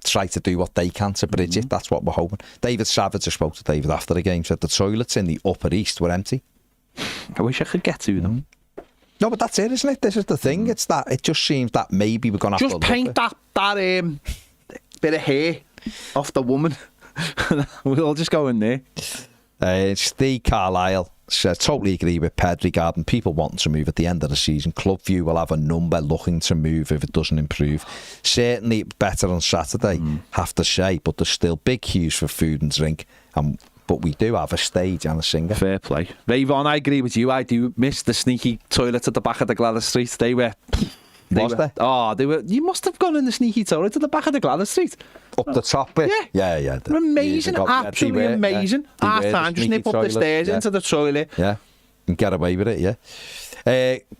try to do what they can to bridge it. That's what we're hoping. David Savage, I spoke to David after the game, said the toilets in the Upper East were empty. I wish I could get to them. No, but that's it, isn't it? This is the thing. It's that it just seems that maybe we're going to have to paint that bit of hair off the woman. We'll all just go in there. Steve Carlisle said, totally agree with Ped regarding people wanting to move at the end of the season. Club View will have a number looking to move if it doesn't improve. Certainly better on Saturday, have to say, but there's still big queues for food and drink. But we do have a stage and a singer. Fair play. Ravon, I agree with you. I do miss the sneaky toilets at the back of the Gladys Street. They were... they were. You must have gone in the sneaky toilet at the back of the Gladys Street. Up the top bit? Yeah. They're amazing, absolutely amazing. Half time, just nip up the stairs into the toilet. Yeah, and get away with it, yeah.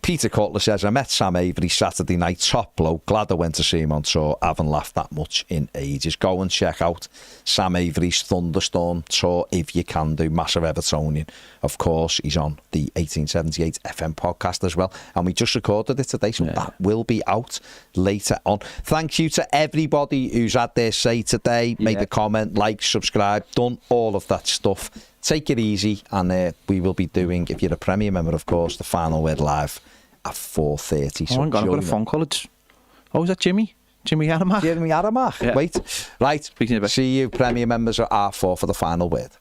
Peter Cutler says, I met Sam Avery Saturday night, top bloke. Glad I went to see him on tour. Haven't laughed that much in ages. Go and check out Sam Avery's Thunderstorm tour if you can do. Massive Evertonian. Of course, he's on the 1878 FM podcast as well. And we just recorded it today, so that will be out later on. Thank you to everybody who's had their say today, made a comment, like, subscribe, done all of that stuff. Take it easy, and we will be doing, if you're a Premier member, of course, the Final Word live at 4:30. So I've got a phone call. Oh, is that Jimmy? Jimmy Aramak? Jimmy Aramak. Yeah. Wait. Right. Speaking of it. See you, Premier members, at R4 for the Final Word.